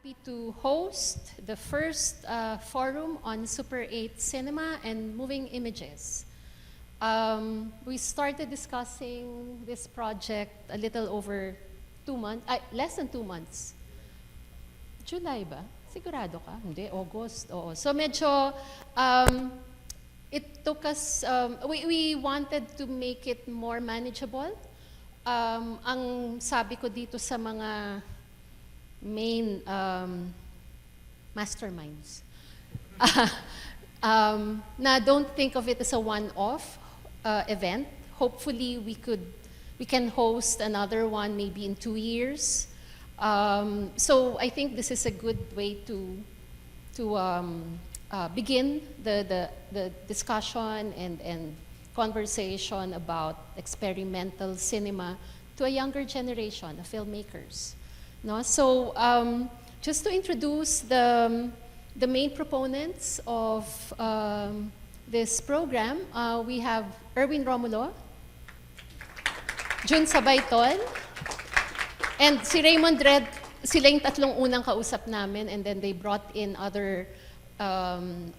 happy to host the first forum on Super8 cinema and moving images. We started discussing this project a little over 2 months, less than 2 months. July ba? Sigurado ka? Hindi, August. Oo. So medyo, it took us, we wanted to make it more manageable. Ang sabi ko dito sa mga main masterminds, na don't think of it as a one-off event. Hopefully we can host another one maybe in 2 years. So I think this is a good way to begin the discussion and conversation about experimental cinema to a younger generation of filmmakers. No? So just to introduce the main proponents of this program, we have Erwin Romulo, Jun Sabayton, and si Raymond Red. Sila yung tatlong unang kausap namin, and then they brought in other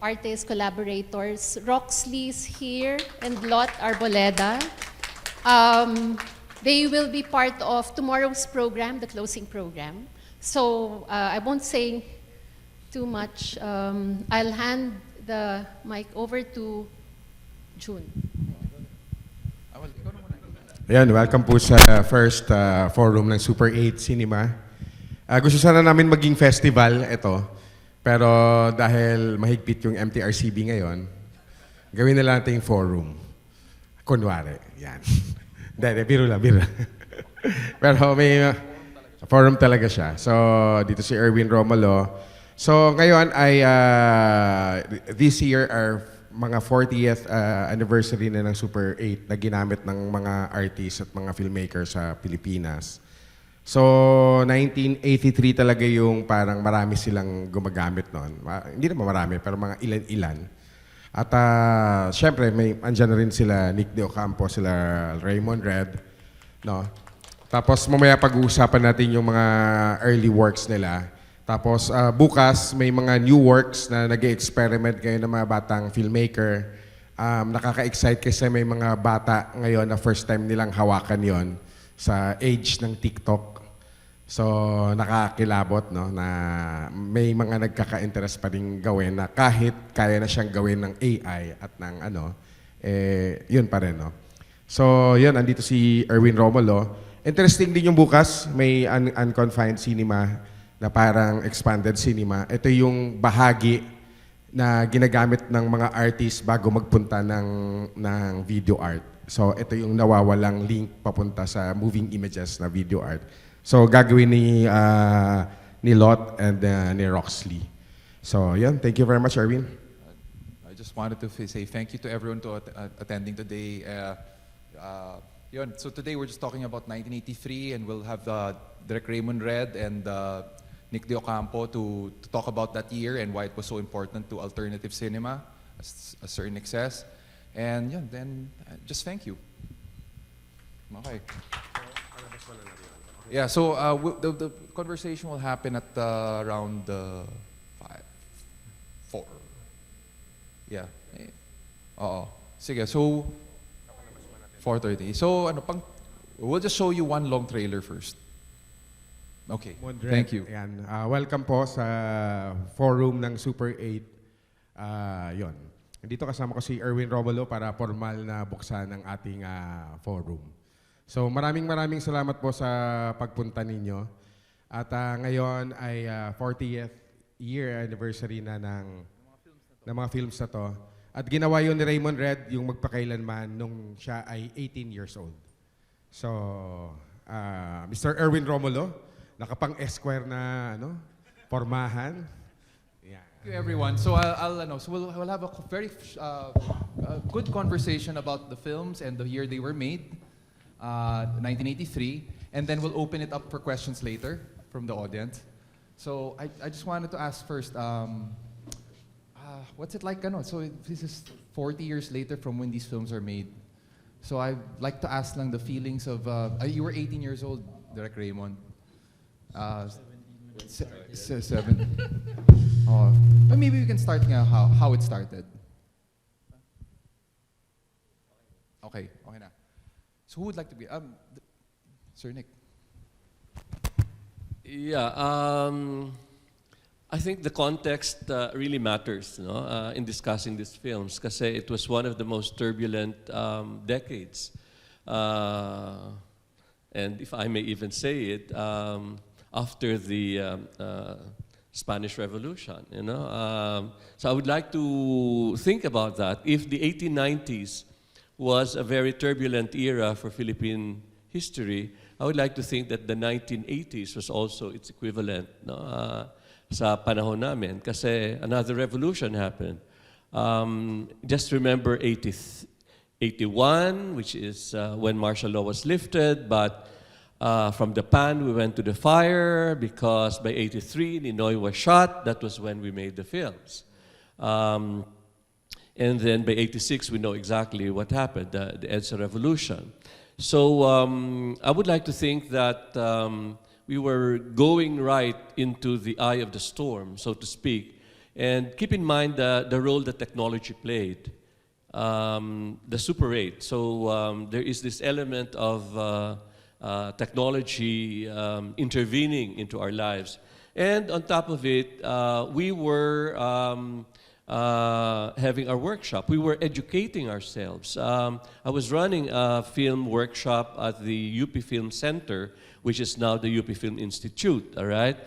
artists, collaborators. Roxlee's here, and Lot Arboleda. They will be part of tomorrow's program, the closing program. So I won't say too much. I'll hand the mic over to June. Ayan, welcome po sa first forum ng Super8 Cinema. Gusto sana namin maging festival ito, pero dahil mahigpit yung MTRCB ngayon, gawin na lang natin yung forum. Kunwari, yan. Hindi, biro lang. Pero may forum talaga siya. So, dito si Erwin Romulo. So, ngayon ay, this year are mga 40th anniversary na ng Super8 na ginamit ng mga artists at mga filmmakers sa Pilipinas. So, 1983 talaga yung parang marami silang gumagamit noon. Hindi naman marami, pero mga ilan-ilan. At syempre, andyan na rin sila Nick Deocampo, sila Raymond Red. No? Tapos mamaya pag-uusapan natin yung mga early works nila. Tapos bukas may mga new works na nag-experiment ngayon ng mga batang filmmaker. Nakaka-excite kasi may mga bata ngayon na first time nilang hawakan yon sa age ng TikTok. So nakakilabot, no, na may mga nagkaka-interest pa rin gawin na kahit kaya na siyang gawin ng AI at ng yun pa rin, no. So yun, andito si Erwin Romulo. Interesting din yung bukas, may unconfined cinema na parang expanded cinema. Ito yung bahagi na ginagamit ng mga artists bago magpunta ng video art. So ito yung nawawalang link papunta sa moving images na video art. So gagawin ni Lot and ni Roxlee. So yun, thank you very much, Erwin. I just wanted to say thank you to everyone to attending today. So today we're just talking about 1983, and we'll have Direct Raymond Red and Nick Deocampo to talk about that year and why it was so important to alternative cinema as a certain excess. And then just thank you. Okay. Yeah, so the conversation will happen at around 4. Yeah. Sige, so 4:30. So we'll just show you one long trailer first. Okay, thank you. Ayan. Welcome po sa forum ng Super8. Yon. Dito kasama ko si Erwin Romulo para formal na buksan ng ating forum. So maraming salamat po sa pagpunta ninyo. At ngayon ay 40th year anniversary na ng mga films na to. At ginawa yun ni Raymond Red, yung Magpakailanman, nung siya ay 18 years old. So, Mr. Erwin Romulo, nakapang Esquire na formahan. Yeah. Thank you, everyone. So we'll have a very good conversation about the films and the year they were made, 1983, and then we'll open it up for questions later from the audience. So I just wanted to ask first, what's it like? So this is 40 years later from when these films are made. So I'd like to ask lang the feelings of, you were 18 years old, Direct Reymond. Seven. Oh, but maybe we can start nga how it started. Okay, okay na. So who would like to be? Sir Nick. Yeah, I think the context really matters, in discussing these films, because it was one of the most turbulent decades, and if I may even say it, after the Spanish Revolution, So I would like to think about that. If the 1890s was a very turbulent era for Philippine history, I would like to think that the 1980s was also its equivalent, sa panahon namin, kasi another revolution happened. Just remember 81, which is when martial law was lifted, but from the pan we went to the fire because by 83 Ninoy was shot. That was when we made the films. And then by 86 we know exactly what happened, the EDSA revolution. So I would like to think that we were going right into the eye of the storm, so to speak. And keep in mind the role that technology played, the Super8. So there is this element of technology intervening into our lives. And on top of it, we were having our workshop. We were educating ourselves. I was running a film workshop at the UP Film Center, which is now the UP Film Institute, all right?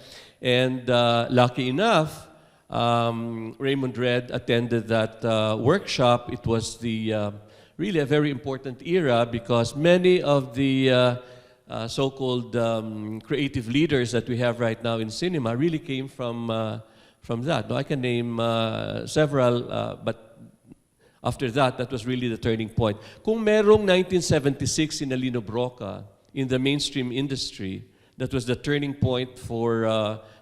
And lucky enough, Raymond Red attended that workshop. It was really a very important era because many of the so-called creative leaders that we have right now in cinema really came from that. Now, I can name several, but after that, that was really the turning point. Kung merong 1976 in Alino Broca in the mainstream industry, that was the turning point for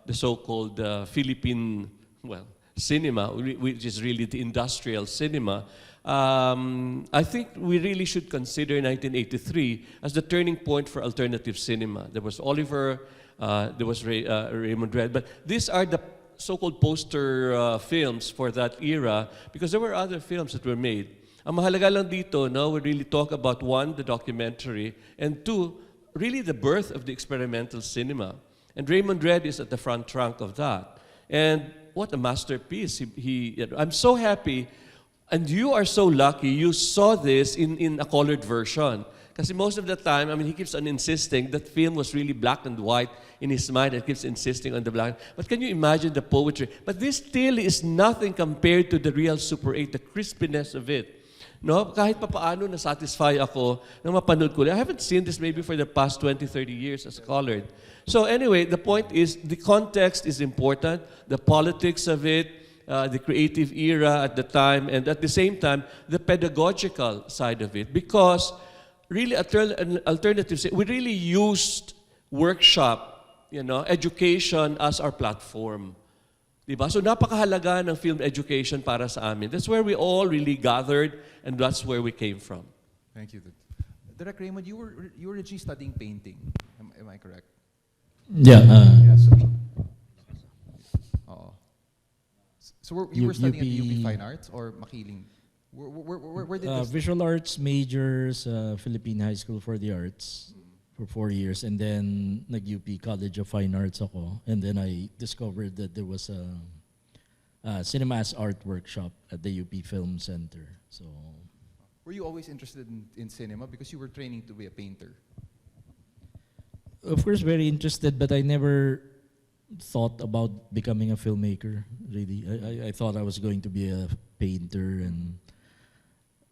the so-called Philippine, cinema, which is really the industrial cinema. I think we really should consider 1983 as the turning point for alternative cinema. There was Oliver, there was Raymond Red, but these are the so-called poster films for that era because there were other films that were made. Ang mahalaga lang dito, we really talk about one, the documentary, and two, really the birth of the experimental cinema. And Raymond Red is at the front trunk of that. And what a masterpiece. I'm so happy, and you are so lucky you saw this in a colored version. Because most of the time, he keeps on insisting that film was really black and white in his mind and keeps insisting on the black. But can you imagine the poetry? But this still is nothing compared to the real Super 8, the crispiness of it. No, kahit papaano na-satisfy ako nang mapanood ko. I haven't seen this maybe for the past 20, 30 years as colored. So anyway, the point is the context is important, the politics of it, the creative era at the time, and at the same time, the pedagogical side of it. Because really alternatives, we really used workshop, education as our platform. Diba? So napakahalaga ng film education para sa amin. That's where we all really gathered, and that's where we came from. Thank you. Direk Reymond, you were originally studying painting. Am I correct? Yeah. Yeah. So you were studying at UP Fine Arts or Makiling? Where did this? Visual arts majors, Philippine High School for the Arts for 4 years, and then nag-UP College of Fine Arts ako. And then I discovered that there was a Cinemas Art Workshop at the UP Film Center. So, were you always interested in cinema because you were training to be a painter? of course, very interested, but I never thought about becoming a filmmaker, really. I thought I was going to be a painter, and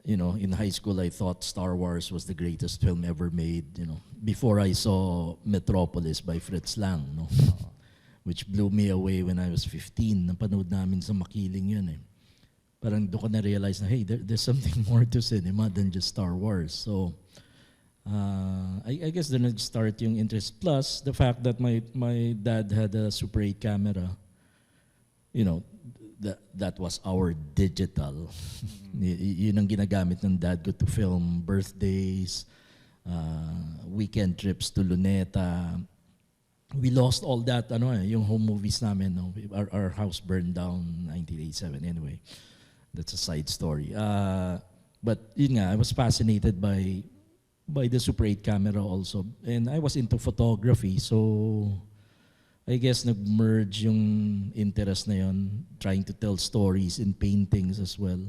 in high school I thought Star Wars was the greatest film ever made, before I saw Metropolis by Fritz Lang, which blew me away when I was 15. Napanood namin sa Makiling yun eh. Parang doon ko na-realize na, hey, there's something more to cinema than just Star Wars. So, I guess then nag-start yung interest. Plus, the fact that my dad had a Super8 camera, that was our digital. Yun ang ginagamit ng dad ko to film birthdays, weekend trips to Luneta. we lost all that, yung home movies namin. No? Our house burned down 1987 anyway. That's a side story. But yun nga, I was fascinated by the Super8 camera also. And I was into photography, so I guess nag-merge yung interest na yun, trying to tell stories in paintings as well,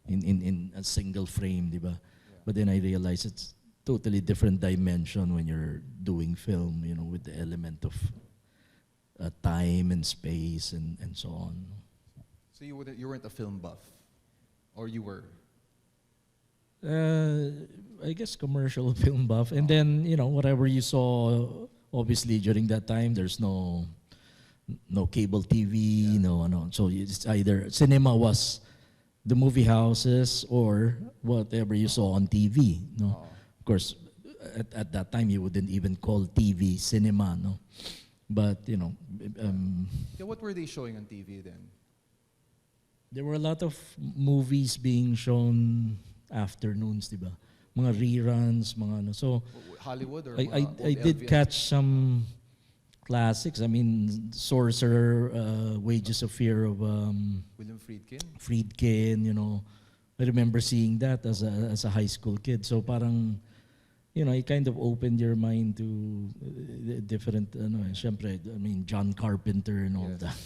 in a single frame, di ba? But then I realized it's totally different dimension when you're doing film, with the element of time and space and so on. So you weren't a film buff, or you were? I guess commercial film buff, and then whatever you saw. Obviously, during that time, there's no cable TV, so it's either cinema was the movie houses or whatever you saw on TV. No, of course, at that time you wouldn't even call TV cinema, no. But What were they showing on TV then? there were a lot of movies being shown afternoons, diba? Mga reruns, mga ano. So Hollywood or I did catch some classics. I mean, Sorcerer, Wages of Fear of William Friedkin? Friedkin, I remember seeing that as a high school kid. So parang, it kind of opened your mind to different, syempre, I mean, John Carpenter and all that.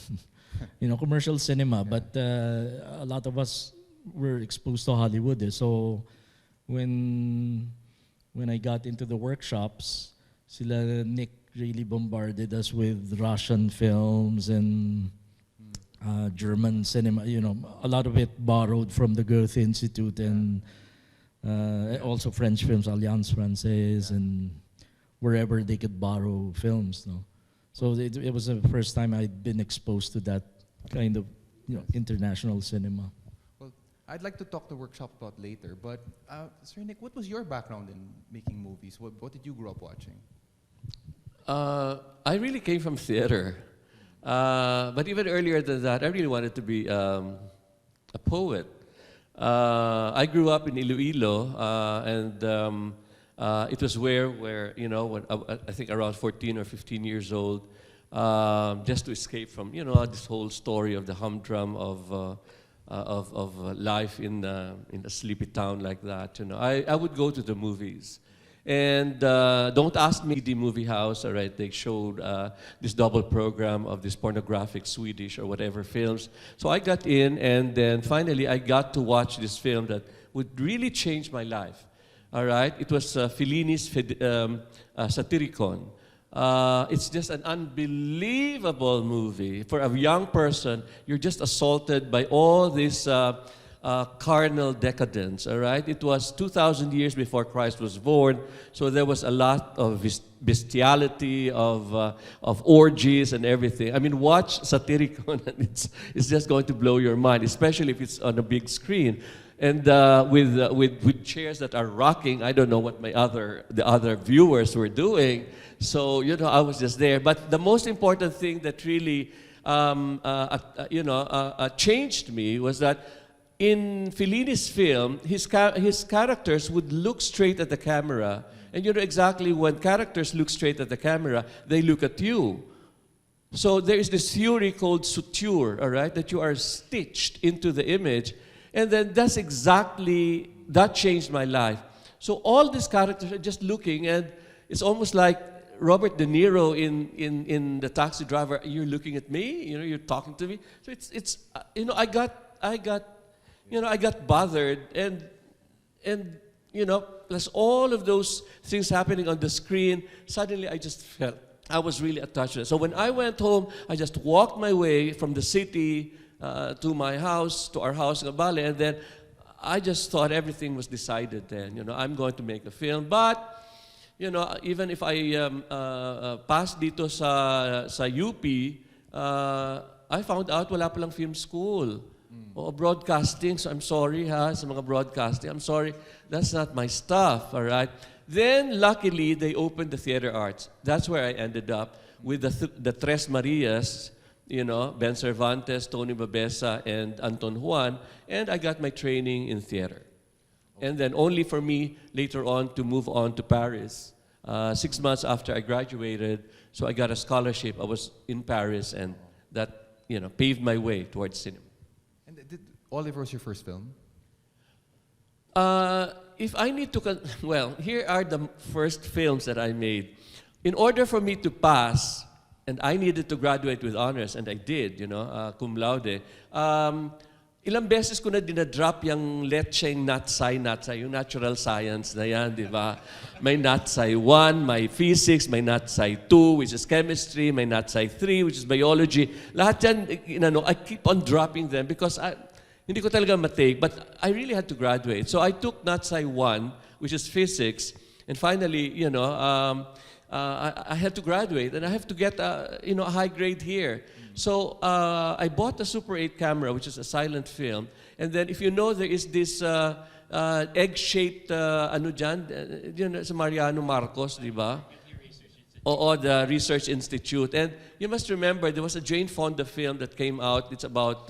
Commercial cinema. But a lot of us were exposed to Hollywood. So when I got into the workshops, sila Nick really bombarded us with Russian films and German cinema. A lot of it borrowed from the Goethe Institute and also French films, Alliance Française, and wherever they could borrow films. No? So it was the first time I'd been exposed to that kind of international cinema. Well, I'd like to talk the workshop about later, but Sir Nick, what was your background in making movies? What did you grow up watching? I really came from theater. But even earlier than that, I really wanted to be a poet. I grew up in Iloilo, and it was where when I think around 14 or 15 years old, just to escape from this whole story of the humdrum of life in a sleepy town like that. I would go to the movies. And don't ask me the movie house, all right? They showed this double program of this pornographic Swedish or whatever films. So I got in, and then finally I got to watch this film that would really change my life, all right? It was Fellini's Satyricon. It's just an unbelievable movie. For a young person, you're just assaulted by all this carnal decadence, all right? It was 2,000 years before Christ was born, so there was a lot of bestiality, of orgies and everything. I mean, watch Satyricon, and it's just going to blow your mind, especially if it's on a big screen. And with chairs that are rocking. I don't know what the other viewers were doing. So, I was just there. But the most important thing that really changed me was that in Fellini's film, his characters would look straight at the camera. And exactly when characters look straight at the camera, they look at you. So there is this theory called suture, all right, that you are stitched into the image. And then that changed my life. So all these characters are just looking, and it's almost like Robert De Niro in The Taxi Driver. You're looking at me, you're talking to me. So it's I got bothered, and plus all of those things happening on the screen, suddenly I just felt I was really attached to it. So when I went home, I just walked my way from the city to my house, to our house in Abale, and then I just thought everything was decided then. I'm going to make a film. But, even if I passed dito sa UP, I found out wala palang film school. O broadcasting, so I'm sorry sa mga broadcasting. I'm sorry, that's not my stuff, all right? Then, luckily, they opened the theater arts. That's where I ended up with the Tres Marias, Ben Cervantes, Tony Babesa, and Anton Juan, and I got my training in theater. And then only for me later on to move on to Paris 6 months after I graduated, so I got a scholarship. I was in Paris, and that, you know, paved my way towards cinema. And did Oliver was your first film? If I need to, well, here are the first films that I made. In order for me to pass, and I needed to graduate with honors, and I did, you know, cum laude. Ilang beses ko na dinadrop yung lecheng natsai, yung natural science na yan, di ba? May natsai 1, may physics, may natsai 2, which is chemistry, may natsai 3, which is biology. Lahat yan, you know, I keep on dropping them because hindi ko talaga matake, but I really had to graduate. So I took natsai 1, which is physics, and finally, you know, I had to graduate, and I have to get you know, a high grade here. So I bought a Super 8 camera, which is a silent film, and then if you know, there is this egg-shaped ano dyan, you know, sa Mariano Marcos, di ba? Oo, the Research Institute. And you must remember, there was a Jane Fonda film that came out. It's about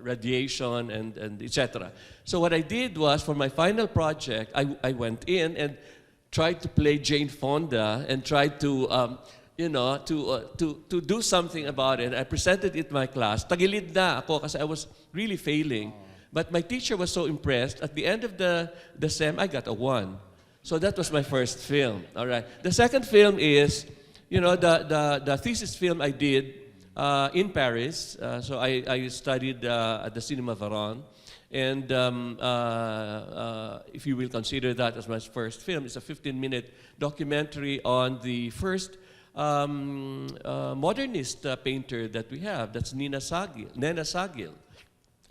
radiation and etc. So what I did was, for my final project, I went in and tried to play Jane Fonda and tried to, you know, to do something about it. I presented it in my class. Tagilid na ako kasi I was really failing. But my teacher was so impressed. At the end of the SEM, I got a 1. So that was my first film. All right. The second film is, you know, the thesis film I did in Paris. So I studied at the Cinema Varon. And if you will consider that as my first film, it's a 15-minute documentary on the first modernist painter that we have. That's Nena Sagil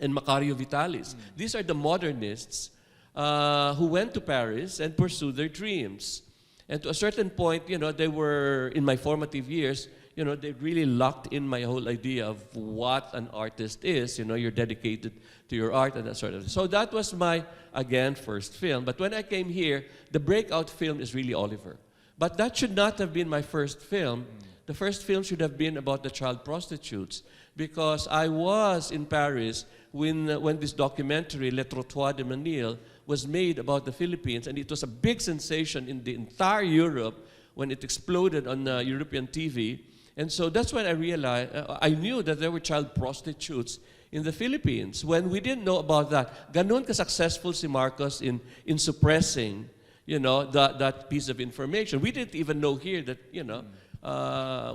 and Macario Vitalis. These are the modernists who went to Paris and pursued their dreams. And to a certain point, you know, they were, in my formative years, you know, they really locked in my whole idea of what an artist is. You know, you're dedicated to your art and that sort of thing. So that was my, again, first film. But when I came here, the breakout film is really Oliver. But that should not have been my first film. The first film should have been about the child prostitutes, because I was in Paris when this documentary, Le Trottoir de Manille, was made about the Philippines, and it was a big sensation in the entire Europe when it exploded on European TV. And so that's when I realized, I knew that there were child prostitutes in the Philippines. When we didn't know about that, ganun ka-successful si Marcos in suppressing, you know, that piece of information. We didn't even know here that, you know,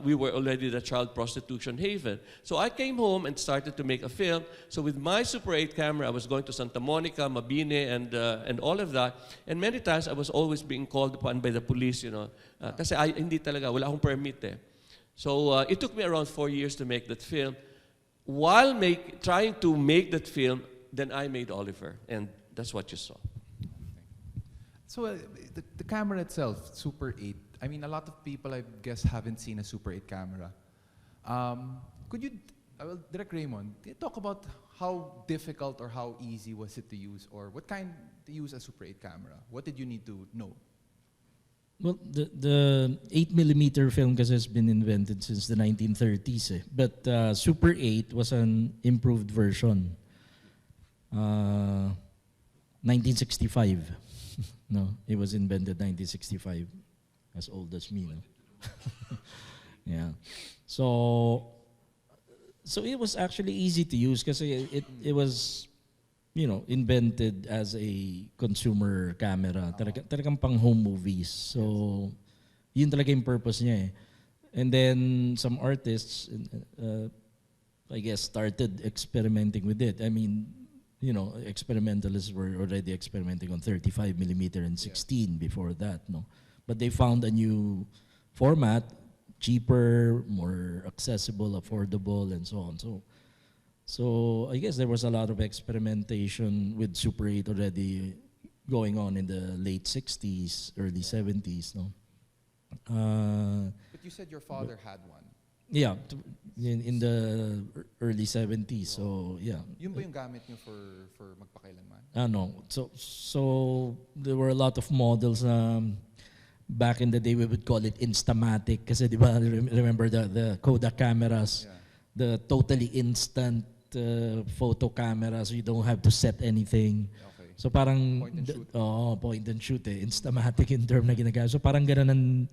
we were already the child prostitution haven. So I came home and started to make a film. So with my Super 8 camera, I was going to Santa Monica, Mabini, and all of that. And many times I was always being called upon by the police, you know, kasi hindi talaga, wala akong permit eh. So it took me around 4 years to make that film. While trying to make that film, then I made Oliver, and that's what you saw. So the camera itself, Super 8, I mean, a lot of people, I guess, haven't seen a Super 8 camera. Could you, Direct Reymond, talk about how difficult or how easy was it to use, or what kind to use a Super 8 camera? What did you need to know? Well, the 8mm film kasi has been invented since the 1930s. But Super 8 was an improved version. 1965. No, it was invented 1965. As old as me, no? Yeah. So it was actually easy to use because it was, you know, invented as a consumer camera. Talagang pang home movies. So yun talaga yung purpose niya eh. And then some artists, I guess, started experimenting with it. I mean, you know, experimentalists were already experimenting on 35mm and 16 before that, no? But they found a new format, cheaper, more accessible, affordable, and so on. So I guess there was a lot of experimentation with Super 8 already going on in the late 60s, early 70s, no? But you said your father had one. Yeah, in the early 70s. So yeah. Yun ba yung gamit niyo for Magpakailanman? No. So there were a lot of models. Back in the day, we would call it Instamatic. Kasi di ba, remember the Kodak cameras, the totally instant photo cameras. You don't have to set anything. Okay. So parang, Point and shoot. point and shoot eh. Instamatic in term na ginagamit. So parang ganun ang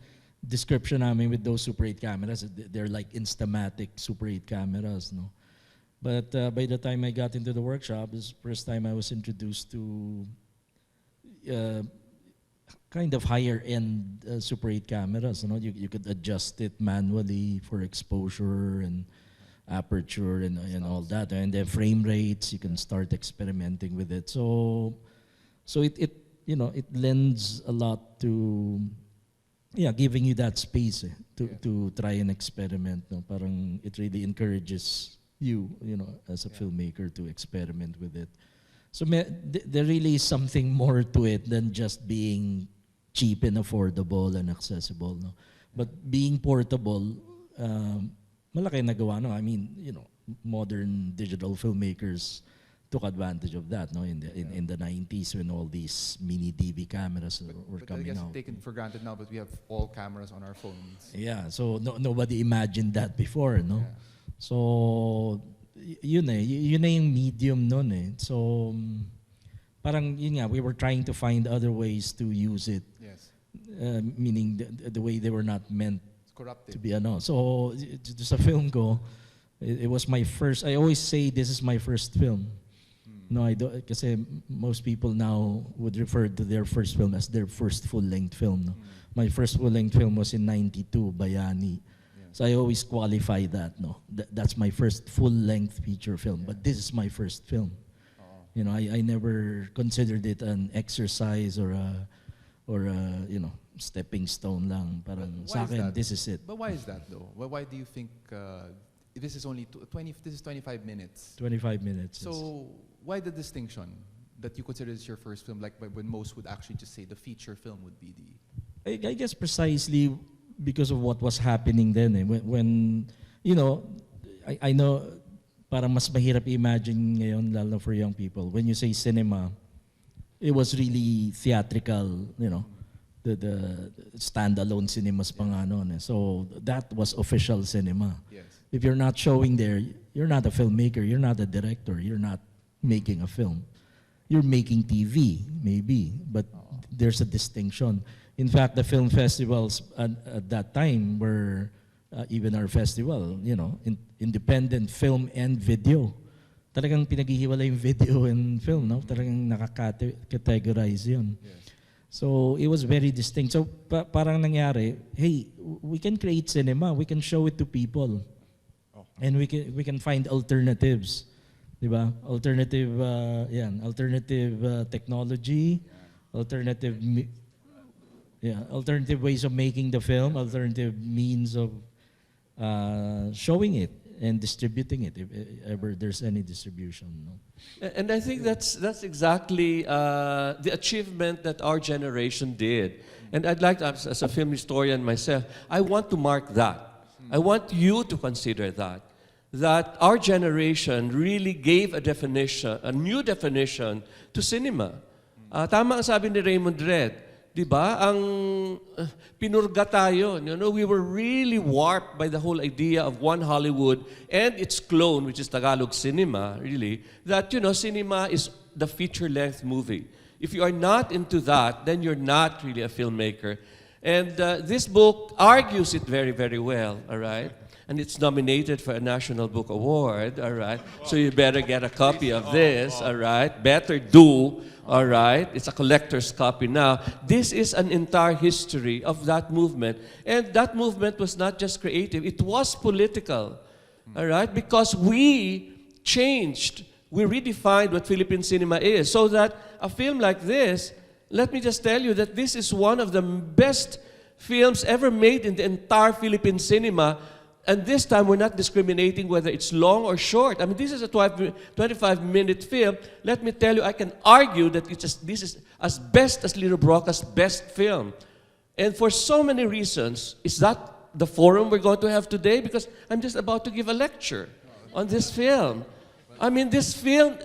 description namin with those Super 8 cameras. They're like Instamatic Super 8 cameras, no? But by the time I got into the workshop, this is the first time I was introduced to kind of higher-end Super 8 cameras. You know, you could adjust it manually for exposure and aperture and all that, and then frame rates. You can start experimenting with it. So it you know, it lends a lot to giving you that space to try and experiment. No? Parang it really encourages you know, as a filmmaker to experiment with it. So there really is something more to it than just being cheap and affordable and accessible. No? But being portable, malaki nagawa, no? I mean, you know, modern digital filmmakers took advantage of that, no? In the 90s when all these mini DV cameras were But I coming guess out. taken for granted now, but we have all cameras on our phones. Yeah, so nobody imagined that before, no? Yeah. So yun na yung medium nun eh. So parang yun nga, we were trying to find other ways to use it, Yes. meaning the way they were not meant It's corrupted. to be ano. So sa film ko, it was my first. I always say this is my first film. No, I don't, kasi most people now would refer to their first film as their first full-length film. No? My first full-length film was in '92, Bayani. So I always qualify that. No, that's my first full-length feature film. But this is my first film. You know, I never considered it an exercise or a you know, stepping stone lang. Parang But sa why is akin, that? this is it. But why is that though? Why do you think this is only 20? This is 25 minutes. 25 minutes. yes. So why the distinction that you consider this your first film? Like when most would actually just say the feature film would be the. I guess precisely because of what was happening then. Eh. When you know, I know, parang mas mahirap i-imagine ngayon, lalo for young people. When you say cinema, it was really theatrical, you know, the standalone cinemas pa nga noon. Eh. So that was official cinema. Yes. If you're not showing there, you're not a filmmaker, you're not a director, you're not making a film. You're making TV, maybe, but there's a distinction. In fact, the film festivals at that time were, even our festival, you know, independent film and video. Talagang pinaghihiwalay yung video and film, no? Talagang nakaka-categorize yun. Yes. So it was very distinct. So parang nangyari, hey, we can create cinema, we can show it to people. And we can find alternatives. Diba? Alternative technology, alternative ways of making the film, alternative means of showing it and distributing it, if ever there's any distribution. No? And I think that's exactly the achievement that our generation did. And I'd like to, as a film historian myself, I want to mark that. I want you to consider that our generation really gave a new definition to cinema. Tama ang sabi ni Raymond Red, di ba? Ang pinurga tayo. You know, we were really warped by the whole idea of one Hollywood and its clone, which is Tagalog cinema, really, that, you know, cinema is the feature-length movie. If you are not into that, then you're not really a filmmaker. And this book argues it very, very well, all right? And it's nominated for a National Book Award, all right? So you better get a copy of this, all right? Better do, all right? It's a collector's copy now. This is an entire history of that movement. And that movement was not just creative, it was political, all right? Because we changed, we redefined what Philippine cinema is, so that a film like this, let me just tell you that this is one of the best films ever made in the entire Philippine cinema. And this time, we're not discriminating whether it's long or short. I mean, this is a 25-minute film. Let me tell you, I can argue that this is as best as Lino Broca's best film. And for so many reasons, is that the forum we're going to have today? Because I'm just about to give a lecture on this film. I mean, this film,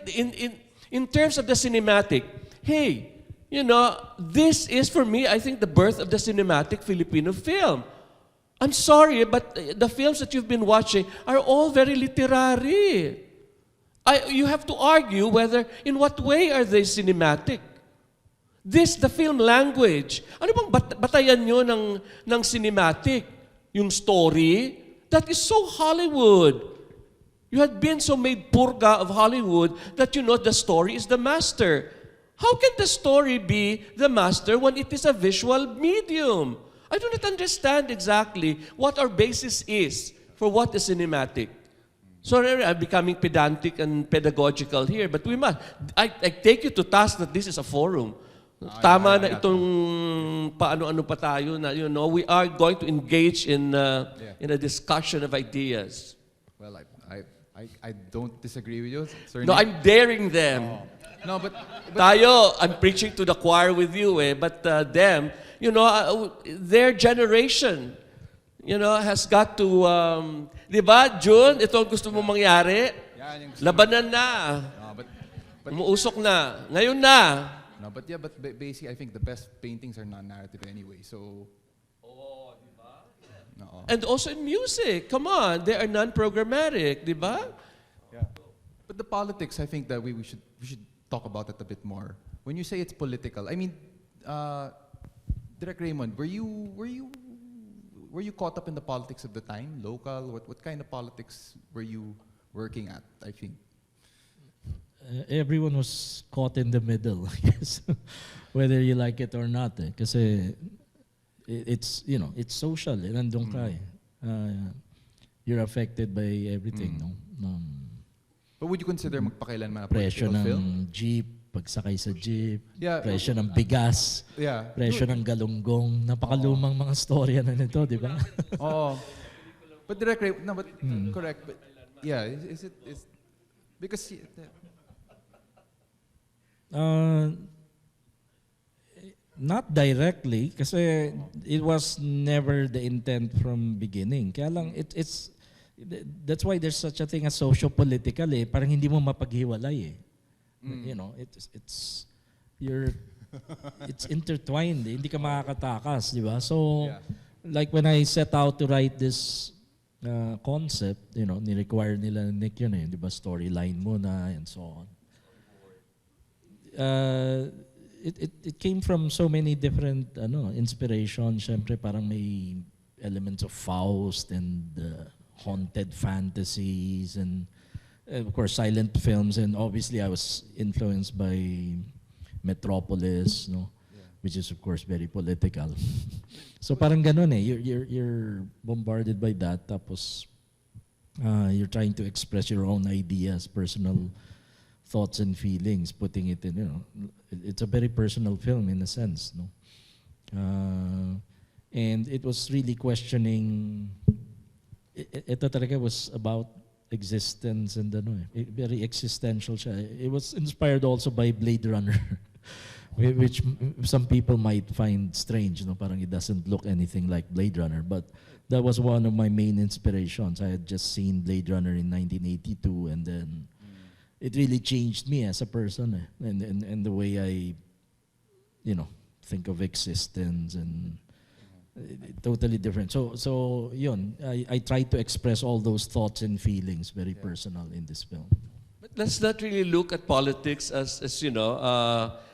in terms of the cinematic, hey, you know, this is, for me, I think, the birth of the cinematic Filipino film. I'm sorry, but the films that you've been watching are all very literary. you have to argue whether, in what way are they cinematic? This, the film language. Ano bang batayan nyo ng cinematic? Yung story? That is so Hollywood. You had been so made purga of Hollywood that you know the story is the master. How can the story be the master when it is a visual medium? I do not understand exactly what our basis is for what is cinematic. Sorry, I'm becoming pedantic and pedagogical here, but we must. I take you to task that this is a forum. Tama na itong paano-ano pa tayo na, you know, we are going to engage in a discussion of ideas. Well, I don't disagree with you, Sir No, Nick. I'm daring them. No, but Tayo, I'm preaching to the choir with you, but them, you know, their generation, you know, has got to, di ba, June, ito ang gusto mong mangyari? yan yung gusto Labanan na. No, but Umuusok na. Ngayon na. no, but yeah, but basically, I think the best paintings are non-narrative anyway. So. No. And also in music, come on, they are non-programmatic, di ba? Yeah. But the politics, I think that we should talk about it a bit more. When you say it's political, I mean, Direk Reymond, were you caught up in the politics of the time, local? What kind of politics were you working at? I think. Everyone was caught in the middle, I guess, whether you like it or not. Kasi it's, you know, it's social. Nandun ka eh. You're affected by everything. No? But would you consider Magpakailanman a Presyo political ng film? jeep, pagsakay sa jeep, Yeah. presyo ng bigas, Yeah. presyo ng galunggong. Napakalumang mga storya na nito, di ba? Oh. But Direk Ray, no, but correct. But yeah, is it because not directly, kasi it was never the intent from beginning. Kaya lang, that's why there's such a thing as socio-political eh. Parang hindi mo mapaghiwalay eh. You know, it's intertwined eh. Hindi ka makakatakas, di ba? So, like when I set out to write this concept, you know, ni-require nila Nick yun eh, di ba? Storyline muna and so on. It came from so many different inspirations. Siyempre parang may elements of Faust and haunted fantasies and of course silent films, and obviously I was influenced by Metropolis, no, which is of course very political. So parang ganun eh, you're bombarded by that, tapos you're trying to express your own ideas, personal thoughts and feelings, putting it in, you know, it's a very personal film in a sense, no? And it was really questioning, ito talaga was about existence and very existential siya. It was inspired also by Blade Runner, which some people might find strange, no? Parang it doesn't look anything like Blade Runner, but that was one of my main inspirations. I had just seen Blade Runner in 1982, and then it really changed me as a person, and the way I, you know, think of existence, and totally different. So yun, I tried to express all those thoughts and feelings very personal in this film. But let's not really look at politics as you know,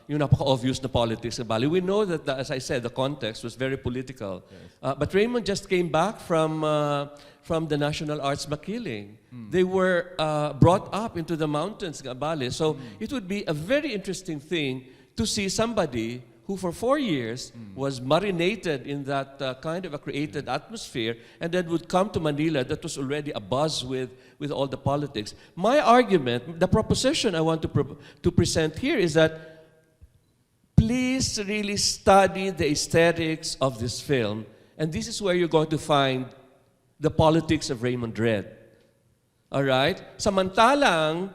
yung napaka-obvious na politics ng Bali. We know that, as I said, the context was very political. But Reymond just came back from the National Arts Makiling. They were brought up into the mountains, Bali. So it would be a very interesting thing to see somebody who for 4 years was marinated in that kind of a created atmosphere, and then would come to Manila that was already abuzz with all the politics. My argument, the proposition I want to present here is that please really study the aesthetics of this film, and this is where you're going to find the politics of Raymond Red. All right? Samantalang,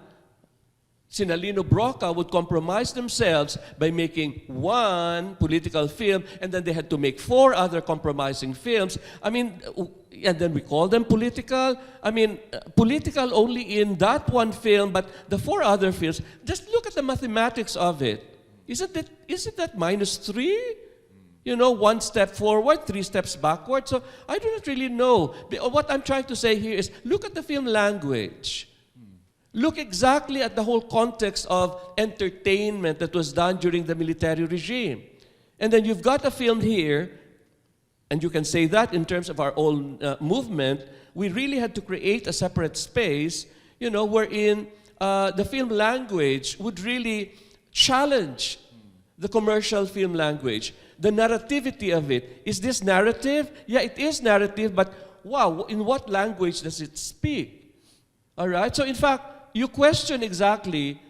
Sinalino Broca would compromise themselves by making one political film, and then they had to make 4 other compromising films. I mean, and then we call them political. I mean, political only in that one film, but the 4 other films, just look at the mathematics of it. Isn't that -3? You know, 1 step forward, 3 steps backward. So I do not really know. What I'm trying to say here is, look at the film language. Look exactly at the whole context of entertainment that was done during the military regime. And then you've got a film here, and you can say that in terms of our own movement, we really had to create a separate space, wherein the film language would really challenge the commercial film language. The narrativity of it. Is this narrative? Yeah, it is narrative, but wow, in what language does it speak? All right? So in fact, you question exactly,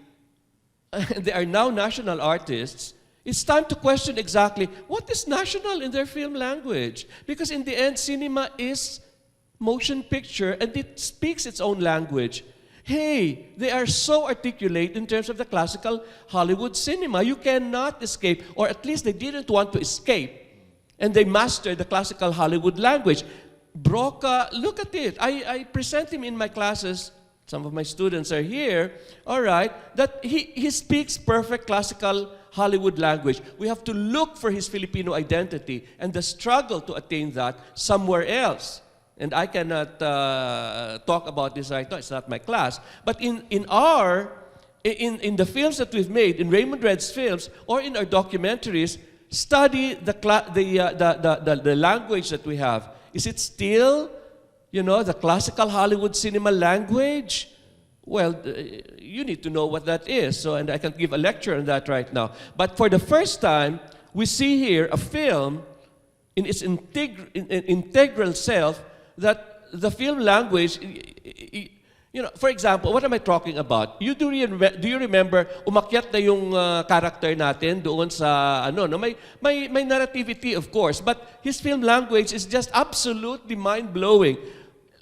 they are now national artists, it's time to question exactly what is national in their film language. Because in the end, cinema is motion picture and it speaks its own language. Hey, they are so articulate in terms of the classical Hollywood cinema. You cannot escape, or at least they didn't want to escape. And they mastered the classical Hollywood language. Broca, look at it. I present him in my classes. Some of my students are here. All right, that he speaks perfect classical Hollywood language. We have to look for his Filipino identity and the struggle to attain that somewhere else. And I cannot talk about this right now. It's not my class. But in the films that we've made, in Raymond Red's films or in our documentaries, study the language that we have. Is it still, the classical Hollywood cinema language? Well, you need to know what that is. And I can give a lecture on that right now. But for the first time, we see here a film in its integral self that the film language, for example, what am I talking about? Do you remember, umakyat na yung character natin doon sa, may narrativity, of course, but his film language is just absolutely mind-blowing.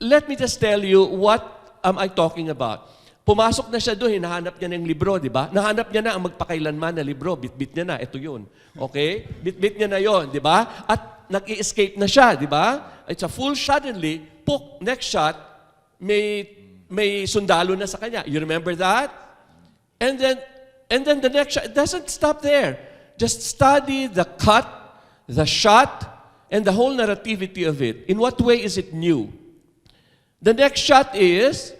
Let me just tell you what am I talking about. Pumasok na siya doon, hinahanap niya ng libro, di ba? Nahanap niya na ang Magpakailanman na libro, bit-bit niya na, ito yun. Okay? Bit-bit niya na yon, di ba? At nag-i-escape na siya, di ba? It's a full suddenly, next shot, may sundalo na sa kanya. You remember that? And then the next shot, it doesn't stop there. Just study the cut, the shot, and the whole narrativity of it. In what way is it new? The next shot is,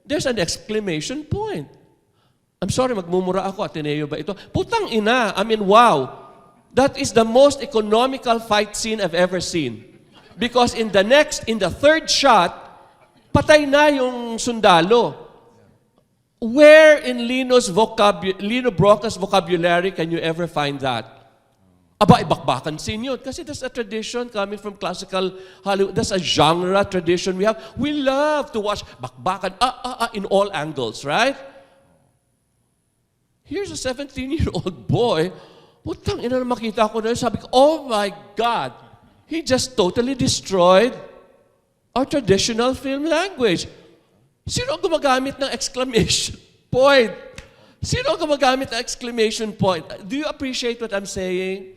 there's an exclamation point. I'm sorry, magmumura ako, Ateneo ba ito? Putang ina, wow. That is the most economical fight scene I've ever seen. Because in the third shot, patay na yung sundalo. Where in Lino Broca's vocabulary can you ever find that? Aba, ibakbakan scene yun. Kasi that's a tradition coming from classical Hollywood. That's a genre tradition we have. We love to watch bakbakan in all angles, right? Here's a 17-year-old boy. Putang ina na makita ko na yun. Sabi ko, oh my God, he just totally destroyed our traditional film language. Sino ang gumagamit ng exclamation point? Sino ang gumagamit ng exclamation point? Do you appreciate what I'm saying?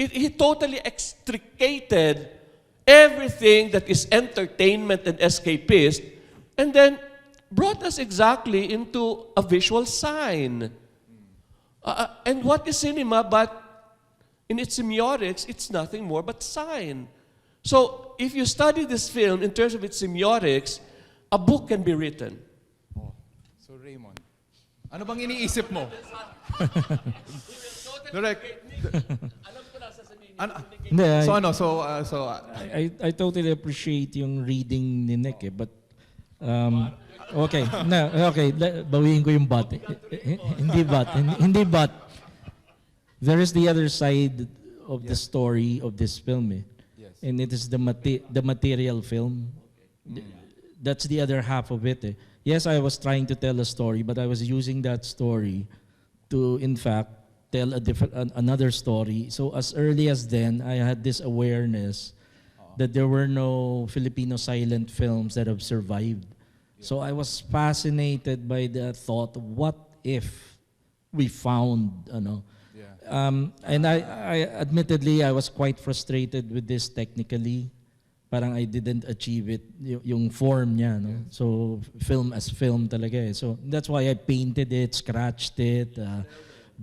He totally extricated everything that is entertainment and escapist and then brought us exactly into a visual sign. And what is cinema but in its semiotics, it's nothing more but sign. So if you study this film in terms of its semiotics, a book can be written. Oh. So Reymond, ano bang iniisip mo? Direct. I totally appreciate yung reading ni Nick but okay, bawiin ko yung but. Hindi but. There is the other side of the story of this film. Yes. And it is the material film. That's the other half of it. Yes, I was trying to tell a story, but I was using that story to, in fact, tell another story. So as early as then, I had this awareness that there were no Filipino silent films that have survived. So I was fascinated by the thought, what if we found, and I admittedly, I was quite frustrated with this technically. Parang I didn't achieve it, yung form niya, no? So film as film talaga eh. So that's why I painted it, scratched it,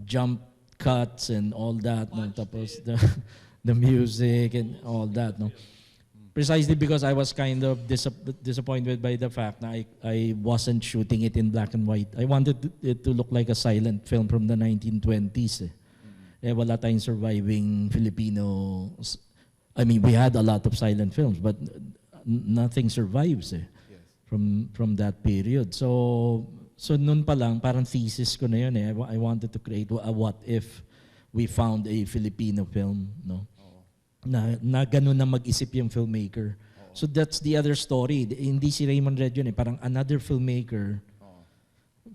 jump cuts and all that, no? Tapos the music and all that, no? Precisely because I was kind of disappointed by the fact that I wasn't shooting it in black and white. I wanted it to look like a silent film from the 1920s. Eh, wala tayong surviving Filipino. I mean, we had a lot of silent films, but nothing survives from that period. So noon pa lang, parang thesis ko na yun eh. I wanted to create a what if we found a Filipino film, no? Na ganun na mag-isip yung filmmaker. So that's the other story. Hindi si Raymond Red yun eh. Parang another filmmaker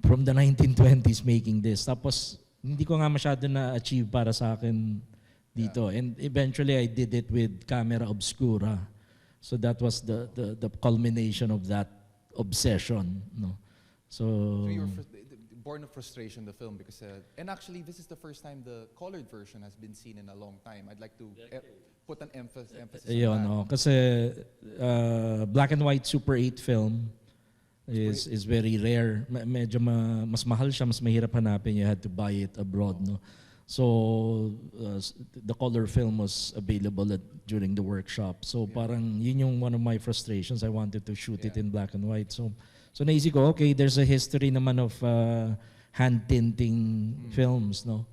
from the 1920s making this. Tapos hindi ko nga masyado na-achieve para sa akin dito. And eventually I did it with camera obscura. So that was the culmination of that obsession, no? So you were born of frustration, the film, because and actually this is the first time the colored version has been seen in a long time. I'd like to put an emphasis on ayun, that. no? Kasi black and white Super 8 film is very rare. Medyo mas mahal siya, mas mahirap hanapin. You had to buy it abroad, no? So the color film was available during the workshop. So parang yun yung one of my frustrations. I wanted to shoot it in black and white. So naisip ko, okay, there's a history naman of hand tinting films, no?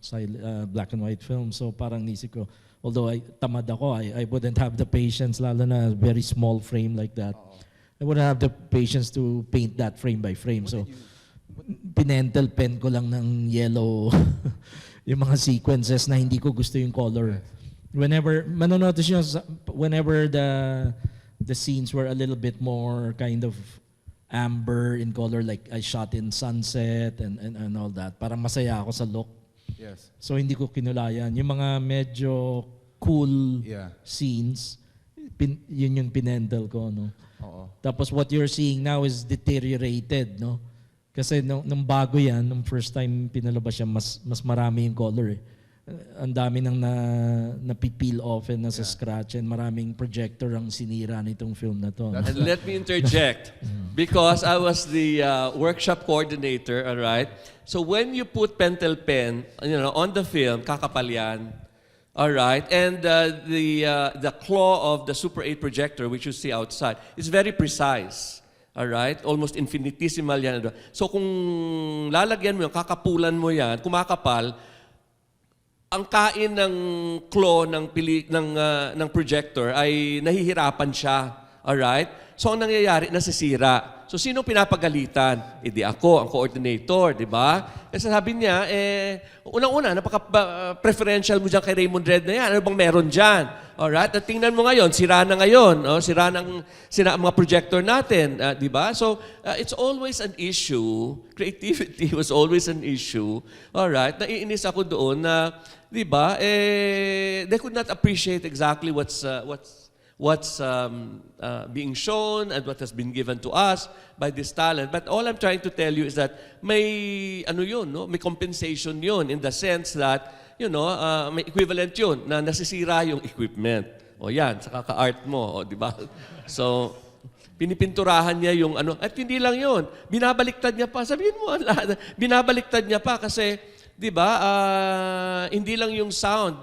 Black and white films. So parang naisip ko, although tamad ako, I wouldn't have the patience, lalo na very small frame like that. I wouldn't have the patience to paint that frame by frame. So pinentel pen ko lang ng yellow yung mga sequences na hindi ko gusto yung color. Whenever, manonotice nyo, whenever the scenes were a little bit more kind of amber in color, like I shot in sunset and all that, parang masaya ako sa look. Yes. So hindi ko kinulayan. Yung mga medyo cool scenes, yun yung pinendel ko, no? Tapos what you're seeing now is deteriorated, no? Kasi nung bago yan, nung first time pinalabas siya, mas marami yung color eh. Ang dami nang napipeel off and nasa scratch, and maraming projector ang sinira nitong film na to. And let me interject, because I was the workshop coordinator, all right? So when you put pentel pen, on the film, kakapal yan, all right? And the claw of the Super 8 projector, which you see outside, is very precise. All right? Almost infinitesimal yan. So kung lalagyan mo yan, kakapulan mo yan, kumakapal, ang kain ng claw ng projector ay nahihirapan siya. Alright? So ang nangyayari, nasisira. So sino pinapagalitan? Di ako, ang coordinator, di ba? Kasi sabi niya, unang-una, napaka-preferential mo dyan kay Raymond Red na yan. Ano bang meron dyan? Alright? At tingnan mo ngayon, sira na ngayon. Sira ang mga projector natin. Di ba? So it's always an issue. Creativity was always an issue. Alright? Naiinis ako doon na, di ba, they could not appreciate exactly what's being shown and what has been given to us by this talent. But all I'm trying to tell you is that may may compensation yun, in the sense that may equivalent yun na nasisira yung equipment. O yan, sa kaka-art mo, di ba? So pinipinturahan niya yung at hindi lang yun, binabaliktad niya pa. Sabihin mo, binabaliktad niya pa kasi, di ba, hindi lang yung sound.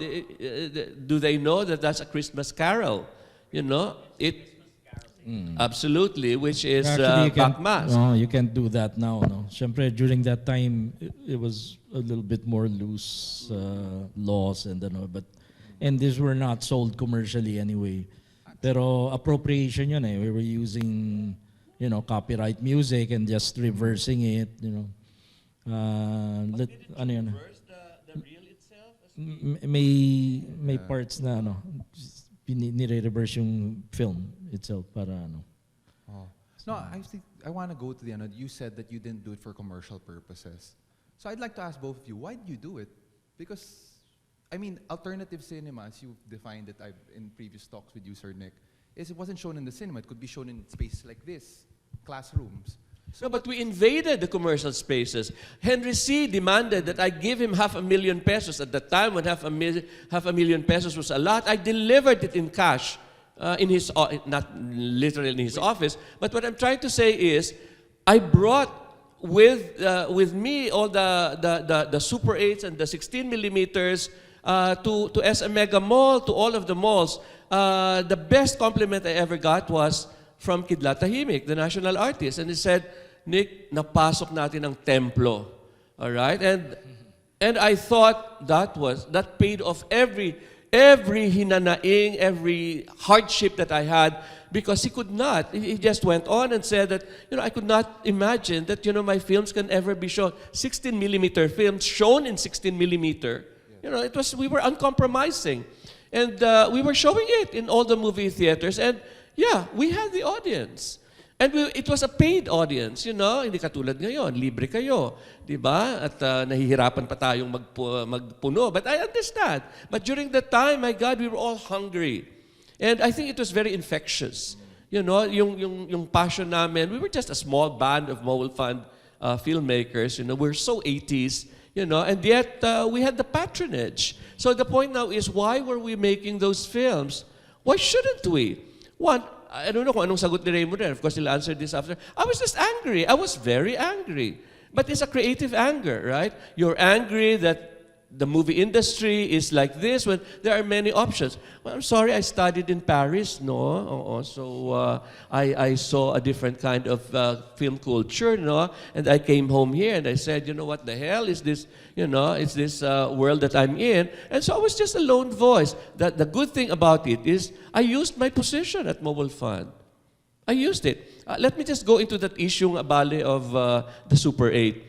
Do they know that that's a Christmas carol? Absolutely, which is back mask. No, you can't do that now. No, syempre during that time it was a little bit more loose laws and and these were not sold commercially anyway. Pero appropriation yun eh. We were using copyright music and just reversing it. Did it reverse the reel itself? May parts na nire-reverse yung film itself para No, I want to go to the end. You said that you didn't do it for commercial purposes. So I'd like to ask both of you, why did you do it? Because, I mean, alternative cinema, as you've defined it in previous talks with you, Sir Nick, is it wasn't shown in the cinema. It could be shown in spaces like this, classrooms. No, but we invaded the commercial spaces. Henry C. demanded that I give him $500,000 pesos. At the time when $500,000 pesos was a lot, I delivered it in cash in his, not literally in his office. But what I'm trying to say is, I brought with me all the Super 8s and the 16 millimeters to SM Mega Mall, to all of the malls. The best compliment I ever got was from Kidlat Tahimik, the national artist. And he said, Nick, napasok natin ang templo. All right? And I thought that paid off every hinanaing, every hardship that I had, because he could not. He just went on and said that, I could not imagine that, my films can ever be shown. 16 millimeter films shown in 16 millimeter. We were uncompromising. And we were showing it in all the movie theaters. And yeah, we had the audience. And it was a paid audience, hindi katulad ngayon, libre kayo, di ba? At nahihirapan pa tayong magpuno. But I understand. But during that time, my God, we were all hungry. And I think it was very infectious. Yung passion namin, we were just a small band of Mobile Fund filmmakers, we're so 80s, and yet we had the patronage. So the point now is, why were we making those films? Why shouldn't we? One, I don't know kung anong sagot ni Raymond Red. Of course, he'll answer this after. I was just angry. I was very angry. But it's a creative anger, right? You're angry that the movie industry is like this when there are many options. Well, I'm sorry, I studied in Paris, no? So I saw a different kind of film culture, no? And I came home here and I said, what the hell is this, it's this world that I'm in. And so I was just a lone voice. The good thing about it is I used my position at Mobile Fund. I used it. Let me just go into that issue, Abale, of the Super 8.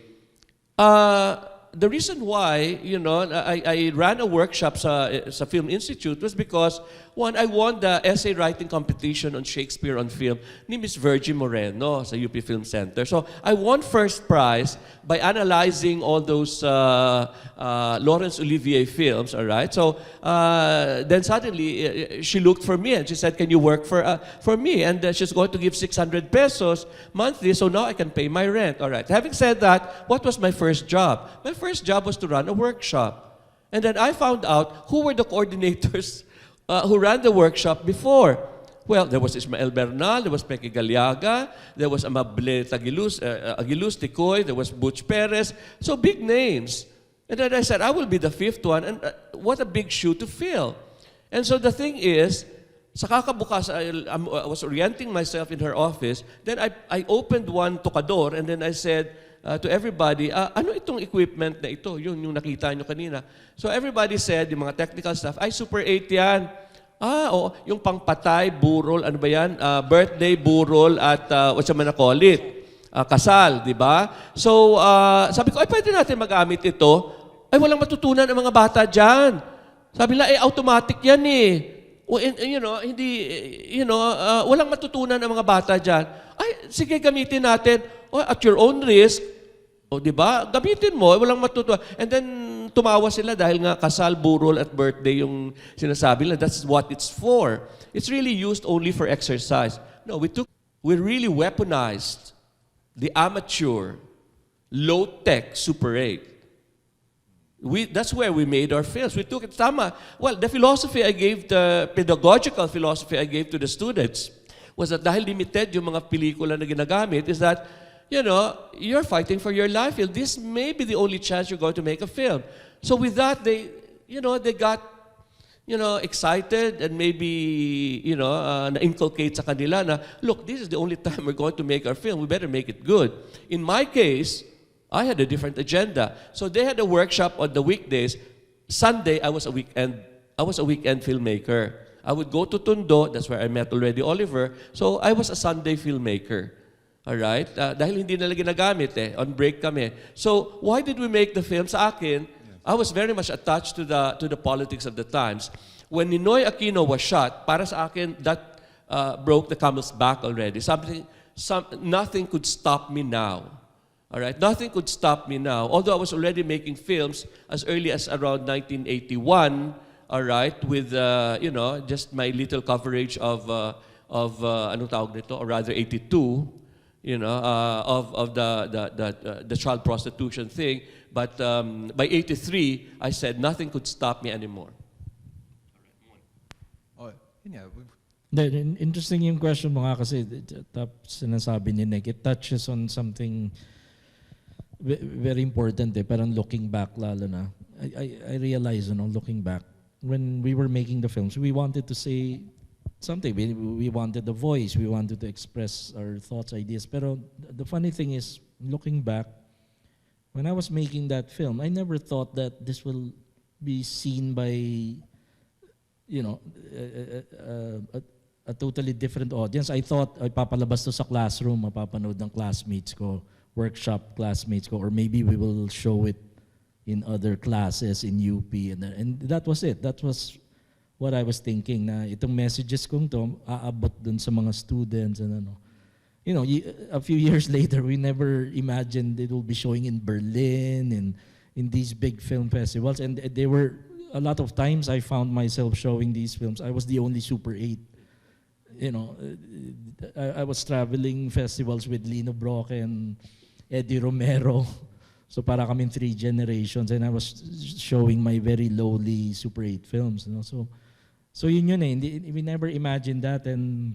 The reason why, I ran a workshop sa Film Institute was because, one, I won the essay writing competition on Shakespeare on film ni Miss Virgie Moreno sa UP Film Center. So I won first prize by analyzing all those Laurence Olivier films, all right? So then suddenly she looked for me and she said, can you work for me? And she's going to give 600 pesos monthly, so now I can pay my rent, all right? Having said that, what was my first job? My first job was to run a workshop. And then I found out who were the coordinators who ran the workshop before. Well, there was Ismael Bernal, there was Peque Galiaga, there was Amable Aguiluz Ticoy, there was Butch Perez. So big names. And then I said, I will be the fifth one. And what a big shoe to fill. And so the thing is, sa kakabukas, I was orienting myself in her office. Then I opened one tocador and then I said to everybody, ano itong equipment na ito? Yung nakita nyo kanina. So everybody said, yung mga technical stuff, ay Super 8 yan. Oo, yung pangpatay, burol, ano ba yan? Birthday, burol, at what you man call it? Kasal, di ba? So sabi ko, ay pwede natin magamit ito. Ay walang matutunan ang mga bata dyan. Sabi nila, automatic yan eh. Walang matutunan ang mga bata dyan. Ay, sige, gamitin natin. At your own risk. Di ba? Gamitin mo, walang matutunan. And then, tumawa sila dahil nga kasal, burol, at birthday yung sinasabi nila. That's what it's for. It's really used only for exercise. No, we really weaponized the amateur, low-tech Super 8. That's where we made our films. We took it, tama. Well, the pedagogical philosophy I gave to the students was that dahil limited yung mga pelikula na ginagamit, is that, you're fighting for your life. This may be the only chance you're going to make a film. So with that, they got, excited and maybe, na-inculcate sa kanila na, look, this is the only time we're going to make our film. We better make it good. In my case, I had a different agenda. So they had a workshop on the weekdays. Sunday, I was a weekend filmmaker. I would go to Tondo, that's where I met already Oliver. So I was a Sunday filmmaker. All right? Dahil hindi nila ginagamit on break kami. So why did we make the film? Sa akin, I was very much attached to the politics of the times. When Ninoy Aquino was shot, para sa akin, that broke the camel's back already. Nothing could stop me now. All right, nothing could stop me now. Although I was already making films as early as around 1981, all right, with just my little coverage of anong tawag nito, or rather 82, of the child prostitution thing. But by 83, I said nothing could stop me anymore. Oh, yeah. Interesting yung question mo nga kasi sinasabi ni Nick, it touches on something very important parang looking back lalo na. I realized, looking back, when we were making the films, we wanted to say something. We wanted the voice. We wanted to express our thoughts, ideas. Pero the funny thing is, looking back, when I was making that film, I never thought that this will be seen by, a totally different audience. I thought ay papalabas to sa classroom, mapapanood ng classmates ko, workshop classmates ko, or maybe we will show it in other classes in UP, and that was it. That was what I was thinking, na itong messages kong to aabot dun sa mga students and ano. A few years later, we never imagined it will be showing in Berlin and in these big film festivals, and they were a lot of times I found myself showing these films. I was the only Super 8. I was traveling festivals with Lino Broque and Eddie Romero. So para kaming 3 generations, and I was showing my very lowly Super 8 films. So yun eh. We never imagined that, and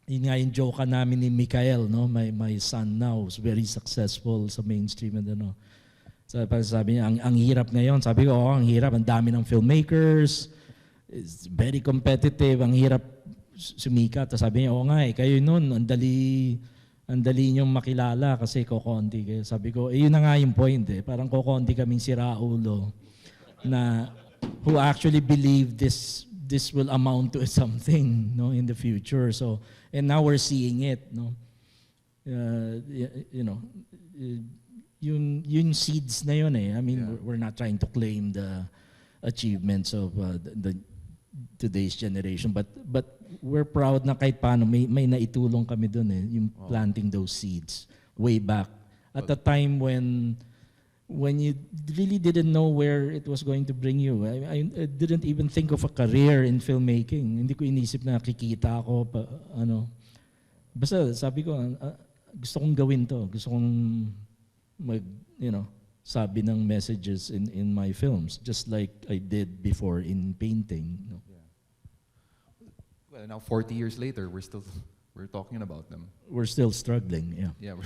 yun nga yung joke namin ni Mikael, my son now, is very successful sa mainstream and sabi niya, ang hirap ngayon. Sabi ko, ang hirap, ang dami ng filmmakers, it's very competitive, ang hirap sumikat. Sabi niya, nga kayo nun, ang dali niyong makilala kasi kokonti kayo. Sabi ko, yun na nga yung point eh. Parang kokonti kaming siraulo na who actually believe this will amount to something in the future. So, and now we're seeing it. Yung seeds na yun eh. I mean, we're not trying to claim the achievements of the today's generation, but we're proud na kahit paano may naitulong kami dun eh, yung planting those seeds way back at a time when you really didn't know where it was going to bring you. I didn't even think of a career in filmmaking. Hindi ko inisip na kikita ako basta sabi ko gusto kong gawin to. Gusto kong sabi ng messages in my films, just like I did before in painting. Well, now 40 years later, we're talking about them. We're still struggling, yeah. Yeah.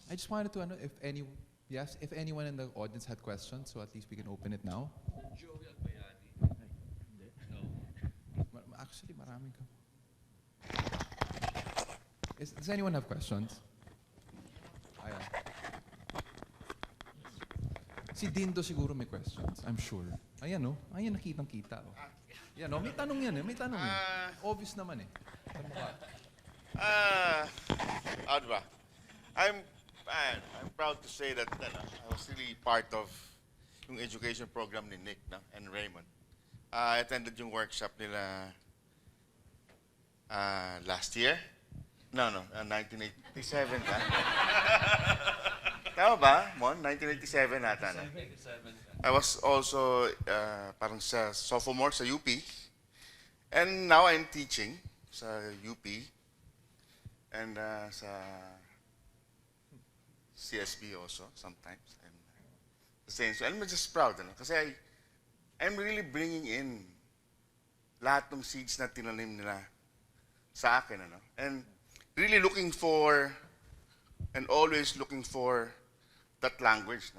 I just wanted to know if anyone in the audience had questions, so at least we can open it now. Actually, maraming ka. Does anyone have questions? Ayan. Si Dindo siguro may questions, I'm sure. Ayan ayan nakitang-kita. Yan may tanong yan may tanong obvious naman eh. Ano ba? I'm proud to say that I was really part of yung education program ni Nick and Reymond. I attended yung workshop nila last year. No, 1987 ka. Tama ba, Mon? 1987 nata na. I was also parang sa sophomore sa UP. And now I'm teaching sa UP and sa CSB also sometimes. And the same. So I'm just proud kasi I'm really bringing in lahat ng seeds na tinanim nila sa akin. And really looking for and always looking for that language,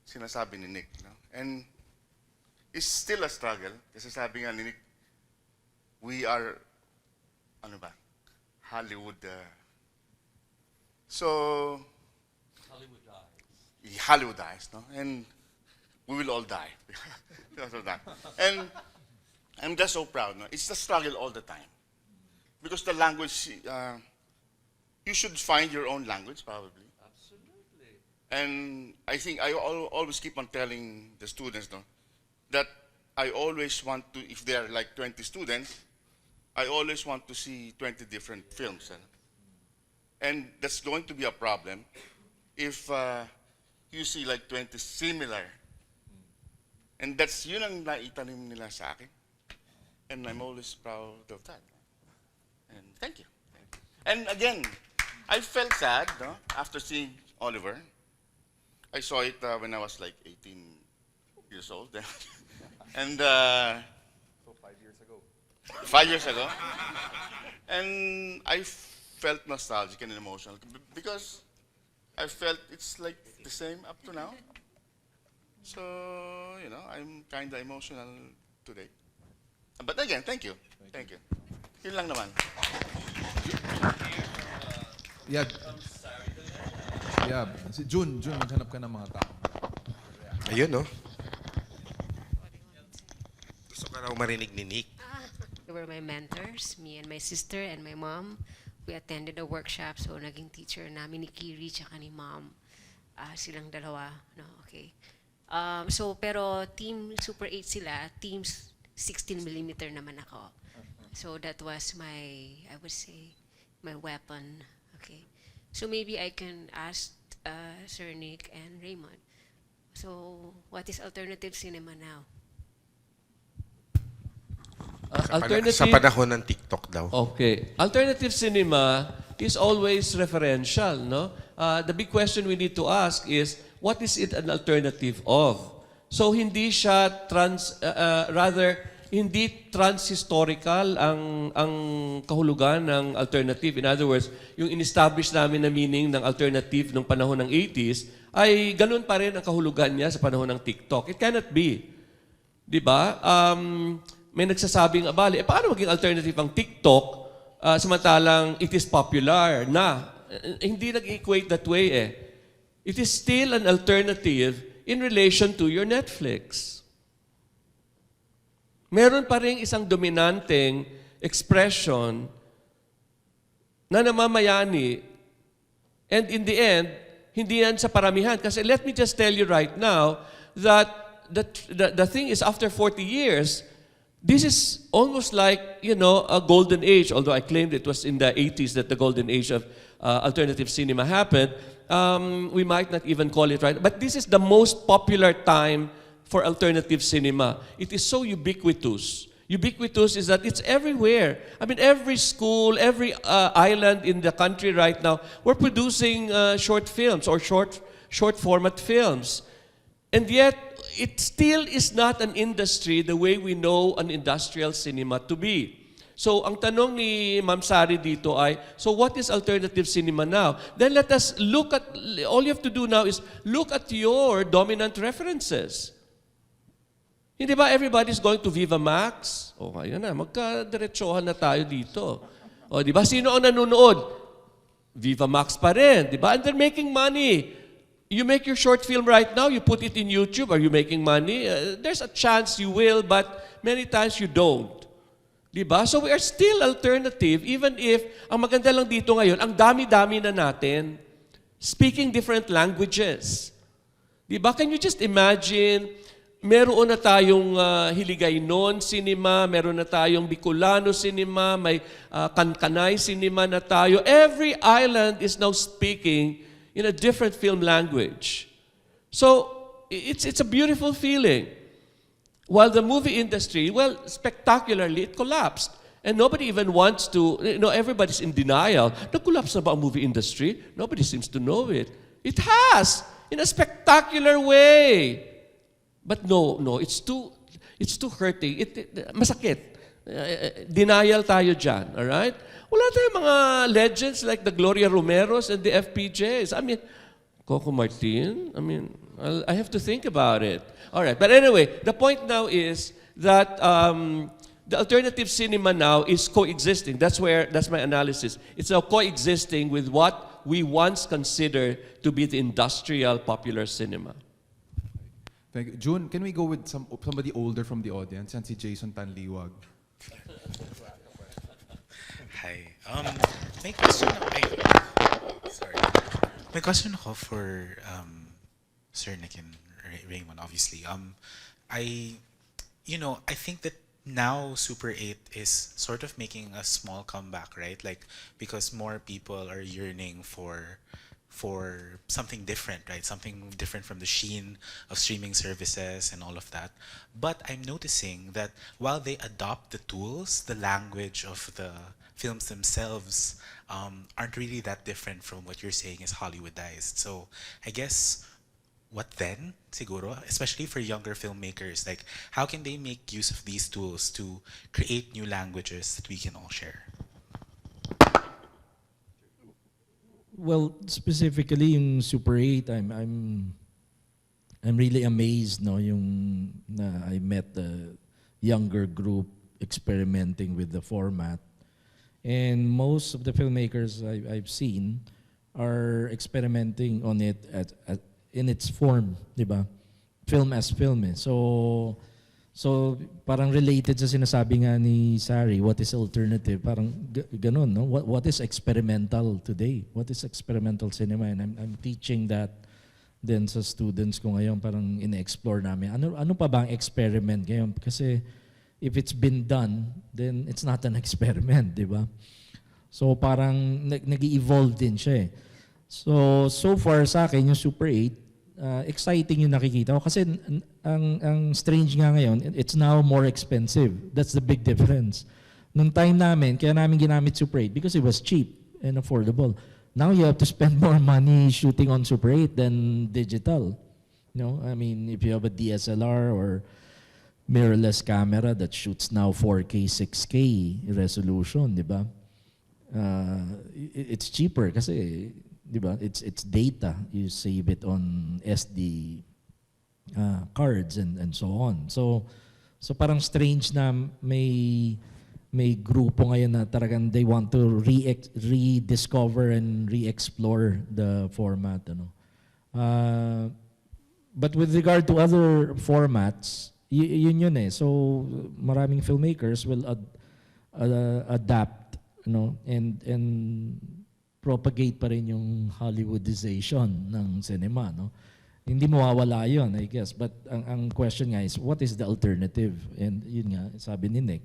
sinasabi ni Nick, and it's still a struggle. Kasi sabi nga ni Nick, we are, Hollywood. So Hollywoodized, and we will all die. And I'm just so proud. It's a struggle all the time, because the language, you should find your own language, probably. And I think I always keep on telling the students that I always want to, if there are like 20 students, I always want to see 20 different films. And that's going to be a problem if you see like 20 similar. And that's yun ang naitanim nila sa akin. And I'm always proud of that. And thank you. And again, I felt sad after seeing Oliver. I saw it when I was like 18 years old. And So 5 years ago. 5 years ago. And I felt nostalgic and emotional because I felt it's like the same up to now. So, you know, I'm kind of emotional today. But again, thank you. Thank you. Yun lang naman. Yeah. Yeah. Si June, maghanap ka ng mga tao. Ayun, no? Gusto ka raw marinig ni Nick. They were my mentors, me and my sister and my mom. We attended a workshop, so naging teacher namin ni Kiri tsaka ni mom. Silang dalawa, no, okay. Pero team Super 8 sila, team 16mm naman ako. So that was my, I would say, my weapon, okay. So maybe I can ask Sir Nick and Reymond. So what is alternative cinema now? Sa panahon ng TikTok daw. Okay. Alternative cinema is always referential, no? The big question we need to ask is, what is it an alternative of? So hindi siya hindi trans-historical ang kahulugan ng alternative. In other words, yung in-establish namin na meaning ng alternative nung panahon ng 80s ay ganun pa rin ang kahulugan niya sa panahon ng TikTok. It cannot be. Di ba? May nagsasabing, paano maging alternative ang TikTok samantalang it is popular na? Hindi nag-equate that way eh. It is still an alternative in relation to your Netflix. Meron pa rin isang dominanteng expression na namamayani, and in the end, hindi yan sa paramihan. Kasi let me just tell you right now that the thing is, after 40 years, this is almost like, you know, a golden age, although I claimed it was in the 80s that the golden age of alternative cinema happened. We might not even call it right. But this is the most popular time for alternative cinema. It is so ubiquitous. Ubiquitous is that it's everywhere. I mean, every school, every island in the country right now, we're producing short films or short format films. And yet, it still is not an industry the way we know an industrial cinema to be. So, ang tanong ni Ma'am Sari dito ay, so what is alternative cinema now? Then let us look at, all you have to do now is look at your dominant references. Hindi ba everybody's going to Viva Max? O, kaya na, magkadiretsohan na tayo dito. O, di ba, sino ang nanonood? Viva Max pa rin, di ba? And they're making money. You make your short film right now, you put it in YouTube, are you making money? There's a chance you will, but many times you don't. Di ba? So we are still alternative, even if, ang maganda lang dito ngayon, ang dami-dami na natin, speaking different languages. Di ba? Can you just imagine, meron na tayong Hiligaynon cinema, meron na tayong Bicolano cinema, may Kankanay cinema na tayo. Every island is now speaking in a different film language. So, it's a beautiful feeling. While the movie industry, well, spectacularly, it collapsed. And nobody even wants to, you know, everybody's in denial. Nag-collapse na ba ang movie industry? Nobody seems to know it. It has, in a spectacular way. But no, it's too hurting. Masakit. Denial tayo dyan, all right? Wala tayong mga legends like the Gloria Romeros and the FPJs. I mean, Coco Martin, I have to think about it. All right, but anyway, the point now is that the alternative cinema now is coexisting. That's my analysis. It's now coexisting with what we once considered to be the industrial popular cinema. Thank you. June, can we go with somebody older from the audience? Yan si Jason Tanliwag. Hi. May question sorry. May question ako for Sir Nick and Reymond, obviously. I think that now Super 8 is sort of making a small comeback, right? Like, because more people are yearning for something different, right? Something different from the sheen of streaming services and all of that. But I'm noticing that while they adopt the tools, the language of the films themselves aren't really that different from what you're saying is Hollywoodized. So I guess, what then, siguro, especially for younger filmmakers, like, how can they make use of these tools to create new languages that we can all share? Well, specifically yung Super 8, I'm really amazed, no, yung na I met the younger group experimenting with the format. And most of the filmmakers I've seen are experimenting on it in its form, di ba? Film as film eh. So parang related sa sinasabi nga ni Sari, what is alternative? Parang ganun, no? What is experimental today? What is experimental cinema? And I'm teaching that then sa students ko ngayon, parang ine-explore namin. Ano pa ba ang experiment ngayon? Kasi if it's been done, then it's not an experiment, di ba? So parang nag-evolve din siya eh. So far sa akin, yung Super 8, exciting yung nakikita ko. Kasi ang strange nga ngayon, it's now more expensive. That's the big difference. Nung time namin, kaya namin ginamit Super 8 because it was cheap and affordable. Now you have to spend more money shooting on Super 8 than digital. You know, I mean, if you have a DSLR or mirrorless camera that shoots now 4K, 6K resolution, di ba? It's cheaper kasi, di ba? It's data. You save it on SD cards and so on. So parang strange na may grupo ngayon na talagang they want to rediscover and re-explore the format. Ano. But with regard to other formats, yun eh. So maraming filmmakers will adapt, you know, and propagate pa rin yung Hollywoodization ng cinema, no? Hindi mawawala yun, I guess. But ang question nga is, what is the alternative? And yun nga, sabi ni Nick,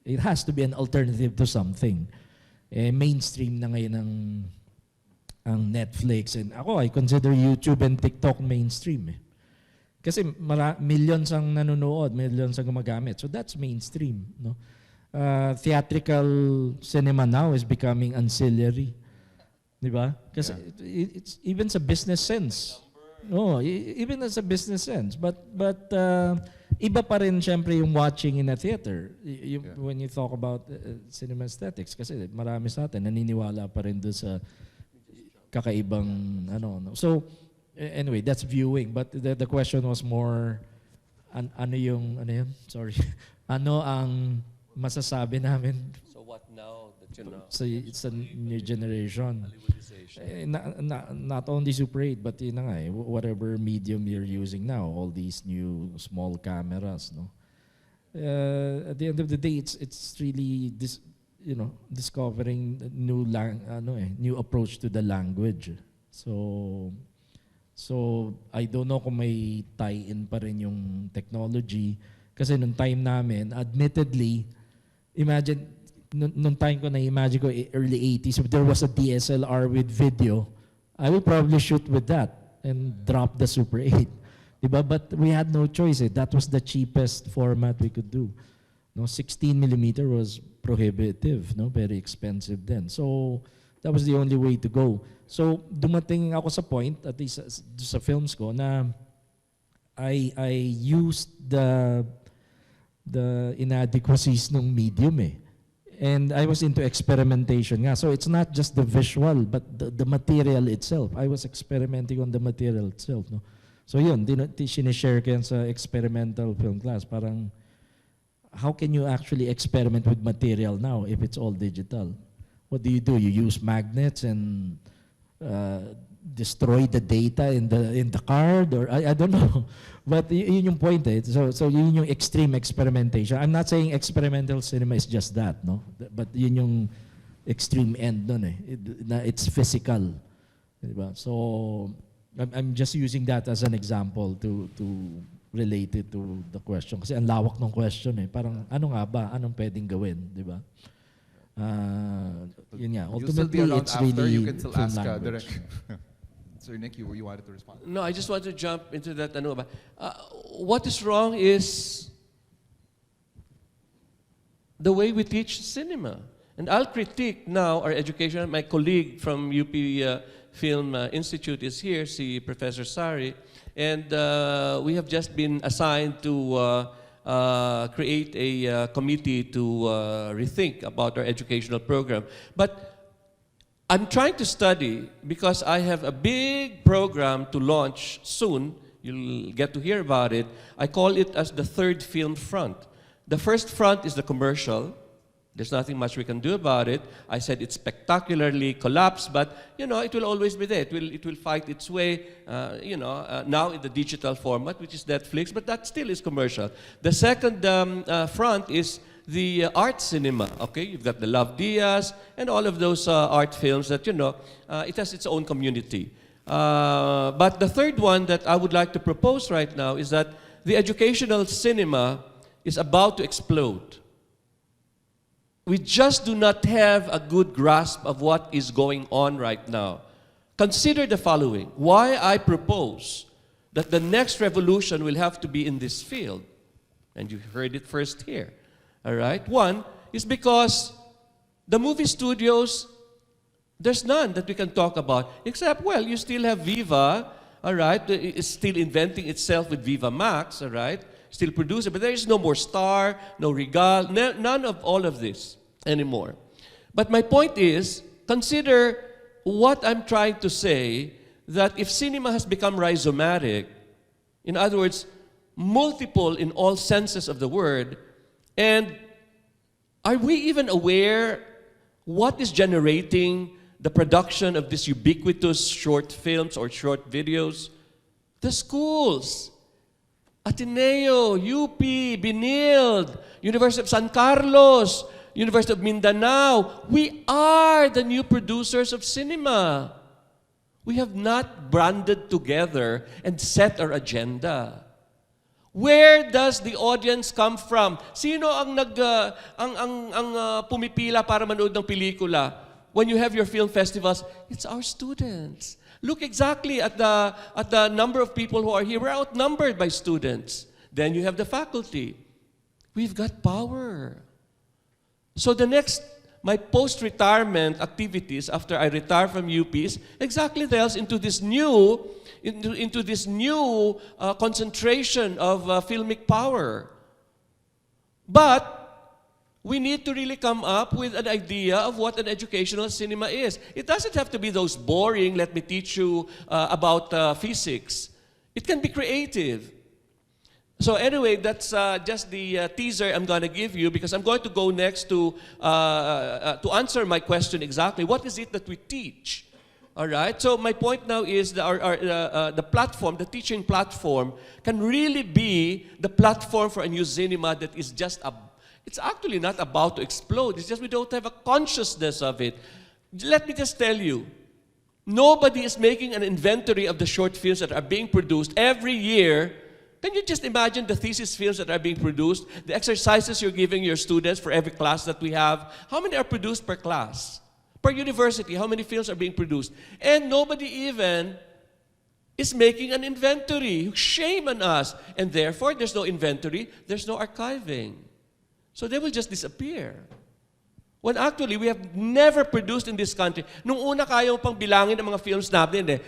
it has to be an alternative to something. Mainstream na ngayon ang Netflix. And ako, I consider YouTube and TikTok mainstream. Eh. Kasi millions ang nanonood, millions ang gumagamit. So that's mainstream. No? Theatrical cinema now is becoming ancillary. Di ba? Kasi it's even sa business sense. No, even as a business sense. But iba pa rin siyempre yung watching in a theater. When you talk about cinema aesthetics, kasi marami sa atin naniniwala pa rin doon sa kakaibang ano. No? So anyway, that's viewing. But the question was more ano yun? Sorry. Ano ang masasabi namin? So what now that you know? So it's a new generation. Not only Super 8, but yun na nga eh, whatever medium you're using now, all these new small cameras, no. At the end of the day, it's really discovering new approach to the language. So I don't know kung may tie-in pa rin yung technology kasi nung time namin, admittedly, imagine nung time ko na-imagine ko early 80s, if there was a DSLR with video, I would probably shoot with that and drop the Super 8. Diba? But we had no choice. Eh. That was the cheapest format we could do. No, 16mm was prohibitive, no? Very expensive then. So that was the only way to go. So dumating ako sa point, at least sa films ko, na I used the inadequacies ng medium eh. And I was into experimentation nga. So it's not just the visual, but the material itself. I was experimenting on the material itself. No? So yun, sinishare ko yan sa experimental film class. Parang, how can you actually experiment with material now if it's all digital? What do? You use magnets and destroy the data in the card? Or I don't know. But yun yung point eh. So yun yung extreme experimentation. I'm not saying experimental cinema is just that, no? But yun yung extreme end nun eh. It's physical. Diba? So I'm just using that as an example to relate it to the question. Kasi ang lawak ng question eh. Parang ano nga ba? Anong pwedeng gawin? Diba? Yun nga. Ultimately, it's really you can still film ask language. Sir Nick, you wanted to respond? No, I just want to jump into that. What is wrong is the way we teach cinema. And I'll critique now our education. My colleague from UP Film Institute is here, si Professor Sari. And we have just been assigned to create a committee to rethink about our educational program. But I'm trying to study because I have a big program to launch soon. You'll get to hear about it. I call it as the third film front. The first front is the commercial. There's nothing much we can do about it. I said it's spectacularly collapsed, but it will always be there. It will fight its way, now in the digital format, which is Netflix, but that still is commercial. The second front is the art cinema, okay? You've got the Love Diaz and all of those art films that, it has its own community. But the third one that I would like to propose right now is that the educational cinema is about to explode. We just do not have a good grasp of what is going on right now. Consider the following. Why I propose that the next revolution will have to be in this field. And you heard it first here. All right? One is because the movie studios, there's none that we can talk about, except, well, you still have Viva, all right? It's still inventing itself with Viva Max, all right? Still producing, but there is no more Star, no Regal, none of all of this anymore. But my point is, consider what I'm trying to say, that if cinema has become rhizomatic, in other words, multiple in all senses of the word, and are we even aware what is generating the production of these ubiquitous short films or short videos? The schools. Ateneo, UP, Binild, University of San Carlos, University of Mindanao. We are the new producers of cinema. We have not banded together and set our agenda. Where does the audience come from? Sino ang pumipila para manood ng pelikula? When you have your film festivals, it's our students. Look exactly at the number of people who are here. We're outnumbered by students. Then you have the faculty. We've got power. So my post-retirement activities after I retire from UP is exactly delves into this new concentration of filmic power. But we need to really come up with an idea of what an educational cinema is. It doesn't have to be those boring, let me teach you about physics. It can be creative. So anyway, that's just the teaser I'm going to give you, because I'm going to go next to answer my question exactly. What is it that we teach? All right. So my point now is that the platform, the teaching platform, can really be the platform for a new cinema that is just it's actually not about to explode. It's just we don't have a consciousness of it. Let me just tell you, nobody is making an inventory of the short films that are being produced every year. Can you just imagine the thesis films that are being produced, the exercises you're giving your students for every class that we have? How many are produced per class? Per university, how many films are being produced? And nobody even is making an inventory. Shame on us. And therefore, there's no inventory, there's no archiving. So they will just disappear. When actually, we have never produced in this country. Nung una kaya mo pang bilangin ang mga films natin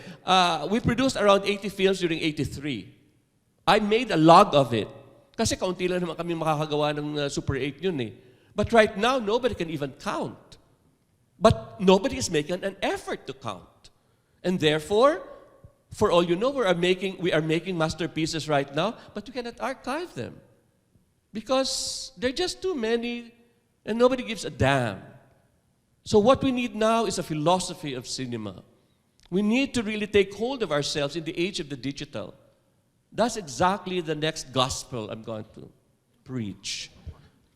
we produced around 80 films during 83. I made a log of it. Kasi kaunti lang naman kami makakagawa ng Super 8 yun eh. But right now, nobody can even count. But nobody is making an effort to count. And therefore, for all you know, we are making masterpieces right now, but we cannot archive them. Because there are just too many, and nobody gives a damn. So what we need now is a philosophy of cinema. We need to really take hold of ourselves in the age of the digital. That's exactly the next gospel I'm going to preach.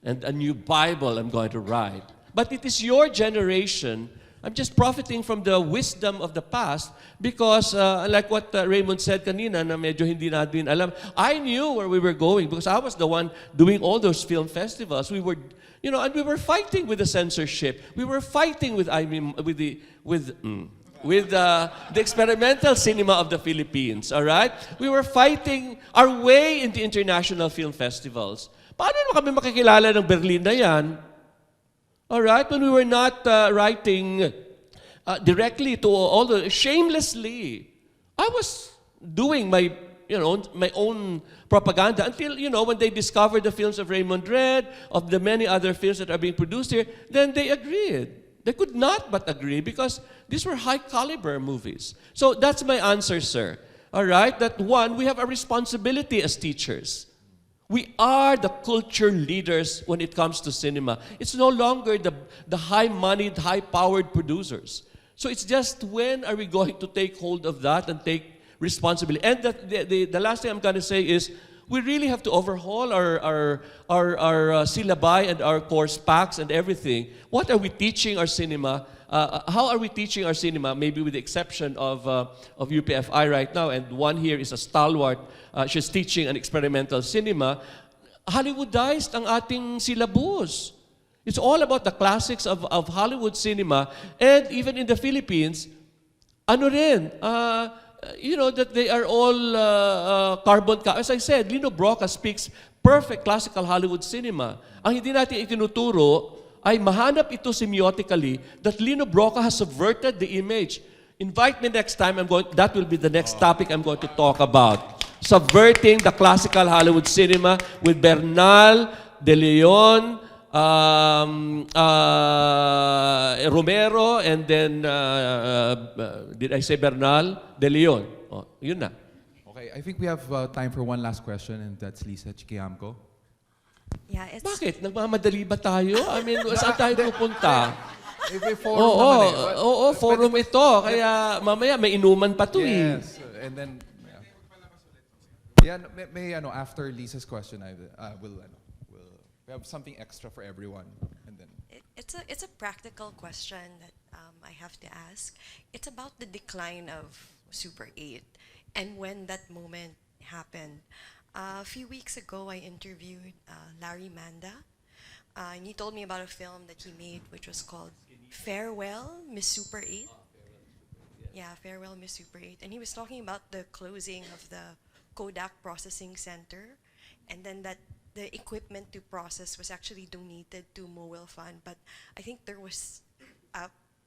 And a new Bible I'm going to write. But it is your generation. I'm just profiting from the wisdom of the past because like what Raymond said kanina na medyo hindi natin alam, I knew where we were going because I was the one doing all those film festivals. We were, and we were fighting with the censorship. We were fighting with the experimental cinema of the Philippines, all right? We were fighting our way into international film festivals. Paano kami makikilala ng Berlin na yan? All right, when we were not writing directly to all the shamelessly, I was doing my own propaganda until when they discovered the films of Raymond Red, of the many other films that are being produced here, then they agreed. They could not but agree because these were high caliber movies. So that's my answer, sir. All right, that one, we have a responsibility as teachers. We are the culture leaders when it comes to cinema. It's no longer the high-moneyed, high-powered producers. So it's just when are we going to take hold of that and take responsibility? And the last thing I'm going to say is we really have to overhaul our syllabi and our course packs and everything. What are we teaching our cinema? How are we teaching our cinema? Maybe with the exception of UPFI right now, and one here is a stalwart. She's teaching an experimental cinema. Hollywoodized ang ating syllabus. It's all about the classics of Hollywood cinema, and even in the Philippines, ano rin, you know, that they are all as I said, Lino Brocka speaks perfect classical Hollywood cinema. Ang hindi natin itinuturo ay mahanap ito semiotically that Lino Brocka has subverted the image. Invite me next time. That will be the next topic I'm going to talk about. Subverting the classical Hollywood cinema with Bernal, De Leon, Romero, and then, did I say Bernal? De Leon. Oh, yun na. Okay, I think we have time for one last question, and that's Jesed Deocampo. Yeah, it's Bakit? Nagmamadali ba tayo? I mean, saan tayo pupunta? Forum Oo, naman eh. oo, forum ito. Kaya mamaya may inuman pa to eh. Yes, and then may after Lisa's question, we'll we have something extra for everyone, and then it's a practical question that I have to ask. It's about the decline of Super 8 and when that moment happened. A few weeks ago, I interviewed Larry Manda, and he told me about a film that he made, which was called Farewell, Miss Super 8. Yeah, Farewell, Miss Super 8. And he was talking about the closing of the Kodak Processing Center, and then that the equipment to process was actually donated to Mowel Fund. But I think there was,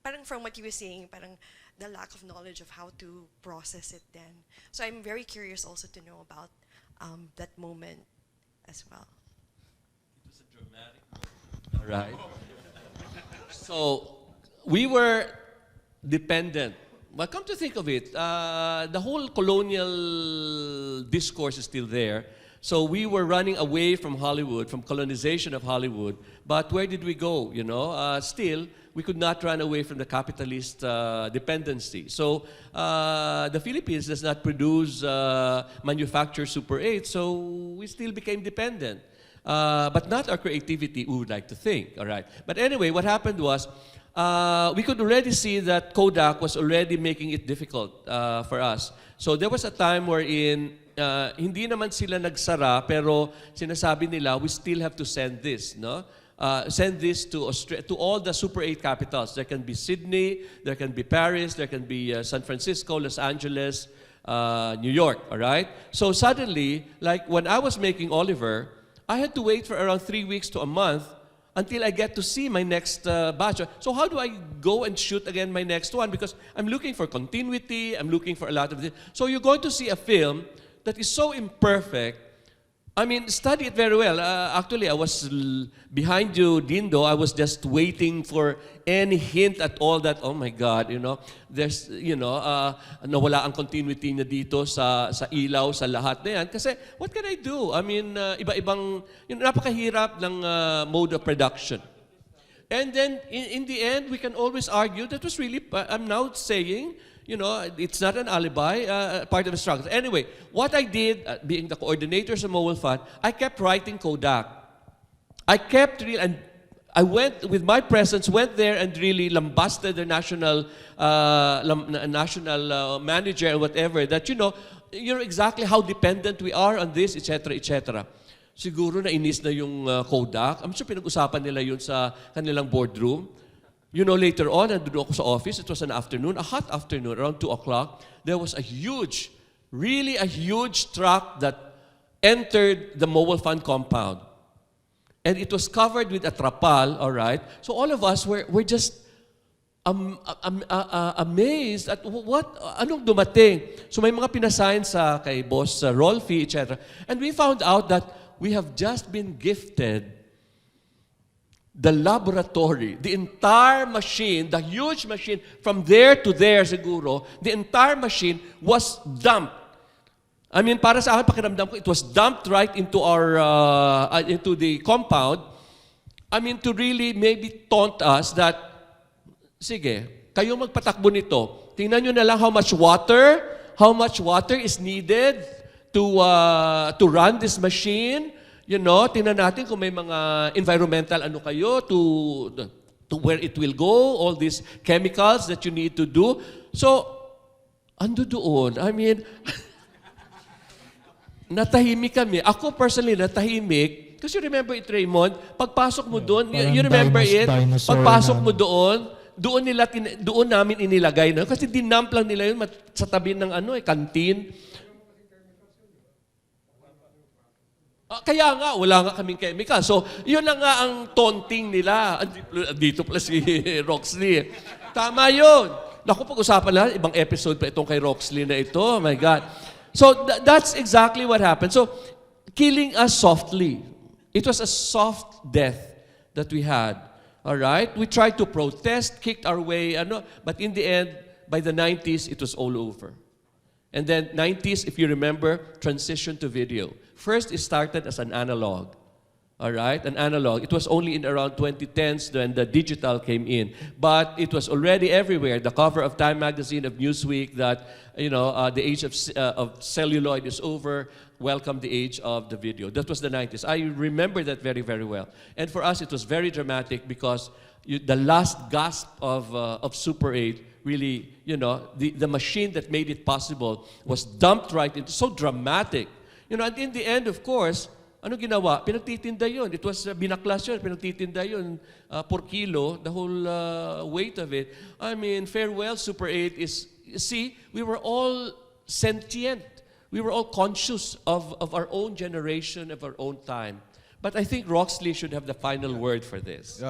parang from what you were saying, parang the lack of knowledge of how to process it then. So I'm very curious also to know about that moment as well. It was a dramatic moment. All right. So we were dependent. But come to think of it, the whole colonial discourse is still there. So we were running away from Hollywood, from colonization of Hollywood. But where did we go? You know, still we could not run away from the capitalist dependency. So the Philippines does not produce, manufacture Super 8, so we still became dependent. But not our creativity, we would like to think, all right? But anyway, what happened was, we could already see that Kodak was already making it difficult for us. So there was a time wherein hindi naman sila nagsara, pero sinasabi nila, we still have to send this, no? Send this to to all the Super 8 capitals. There can be Sydney, there can be Paris, there can be San Francisco, Los Angeles, New York, all right? So suddenly, like when I was making Oliver, I had to wait for around 3 weeks to a month until I get to see my next batch. So how do I go and shoot again my next one? Because I'm looking for continuity, I'm looking for a lot of this. So you're going to see a film that is so imperfect. I mean, study it very well. Actually, I was behind you, Dindo. I was just waiting for any hint at all that, oh my God, you know, there's, you know, nawala ang continuity niya dito sa ilaw, sa lahat na yan. Kasi, what can I do? I mean, iba-ibang, you know, napakahirap ng mode of production. And then, in the end, we can always argue that was really, I'm now saying, you know, it's not an alibi, part of the struggle. Anyway, what I did, being the coordinator sa Mowel Fund, I kept writing Kodak. I kept really, and I went, with my presence, went there and really lambasted the national manager and whatever, that, you know exactly how dependent we are on this, etc., etc. Siguro nainis na yung Kodak. I'm sure pinag-usapan nila yun sa kanilang boardroom. You know, later on, nandun ako sa office, it was an afternoon, a hot afternoon, around 2 o'clock, there was a huge, really a huge truck that entered the Mowel Fund compound. And it was covered with a trapal, all right? So all of us were just amazed at anong dumating. So may mga pinasign sa kay Boss Rolfi, etc. And we found out that we have just been gifted the laboratory, the entire machine, the huge machine, from there to there siguro, the entire machine was dumped. I mean, para sa akin, pakiramdam ko, it was dumped right into into the compound. I mean, to really maybe taunt us that, sige, kayo magpatakbo nito. Tingnan nyo na lang how much water is needed to run this machine. You know, tingnan natin kung may mga environmental ano kayo to where it will go, all these chemicals that you need to do. So, ando doon. I mean, natahimik kami. Ako personally, natahimik. Because you remember it, Reymond, pagpasok mo doon, you remember it? Pagpasok mo doon, doon namin inilagay na. Kasi dinump lang nila yun sa tabi ng kantin. Kaya nga, wala nga kaming chemical. So, yun na nga ang taunting nila. Dito pala si Roxlee. Tama yun. Naku, pag-usapan lang, ibang episode pa itong kay Roxlee na ito. Oh my God. So, that's exactly what happened. So, killing us softly. It was a soft death that we had. All right? We tried to protest, kicked our way, but in the end, by the 90s, it was all over. And then 90s, if you remember, transition to video. First, it started as an analog. All right, an analog. It was only in around 2010s when the digital came in. But it was already everywhere. The cover of Time magazine, of Newsweek, that, the age of celluloid is over. Welcome the age of the video. That was the 90s. I remember that very, very well. And for us, it was very dramatic because the last gasp of Super 8, really, the machine that made it possible was dumped right into, so dramatic. And in the end, of course, ano ginawa? Pinagtitinda yun. It was binaklas yun. Pinagtitinda yun per kilo, the whole weight of it. I mean, farewell, Super 8 is, see, we were all sentient. We were all conscious of our own generation, of our own time. But I think Roxlee should have the final word for this.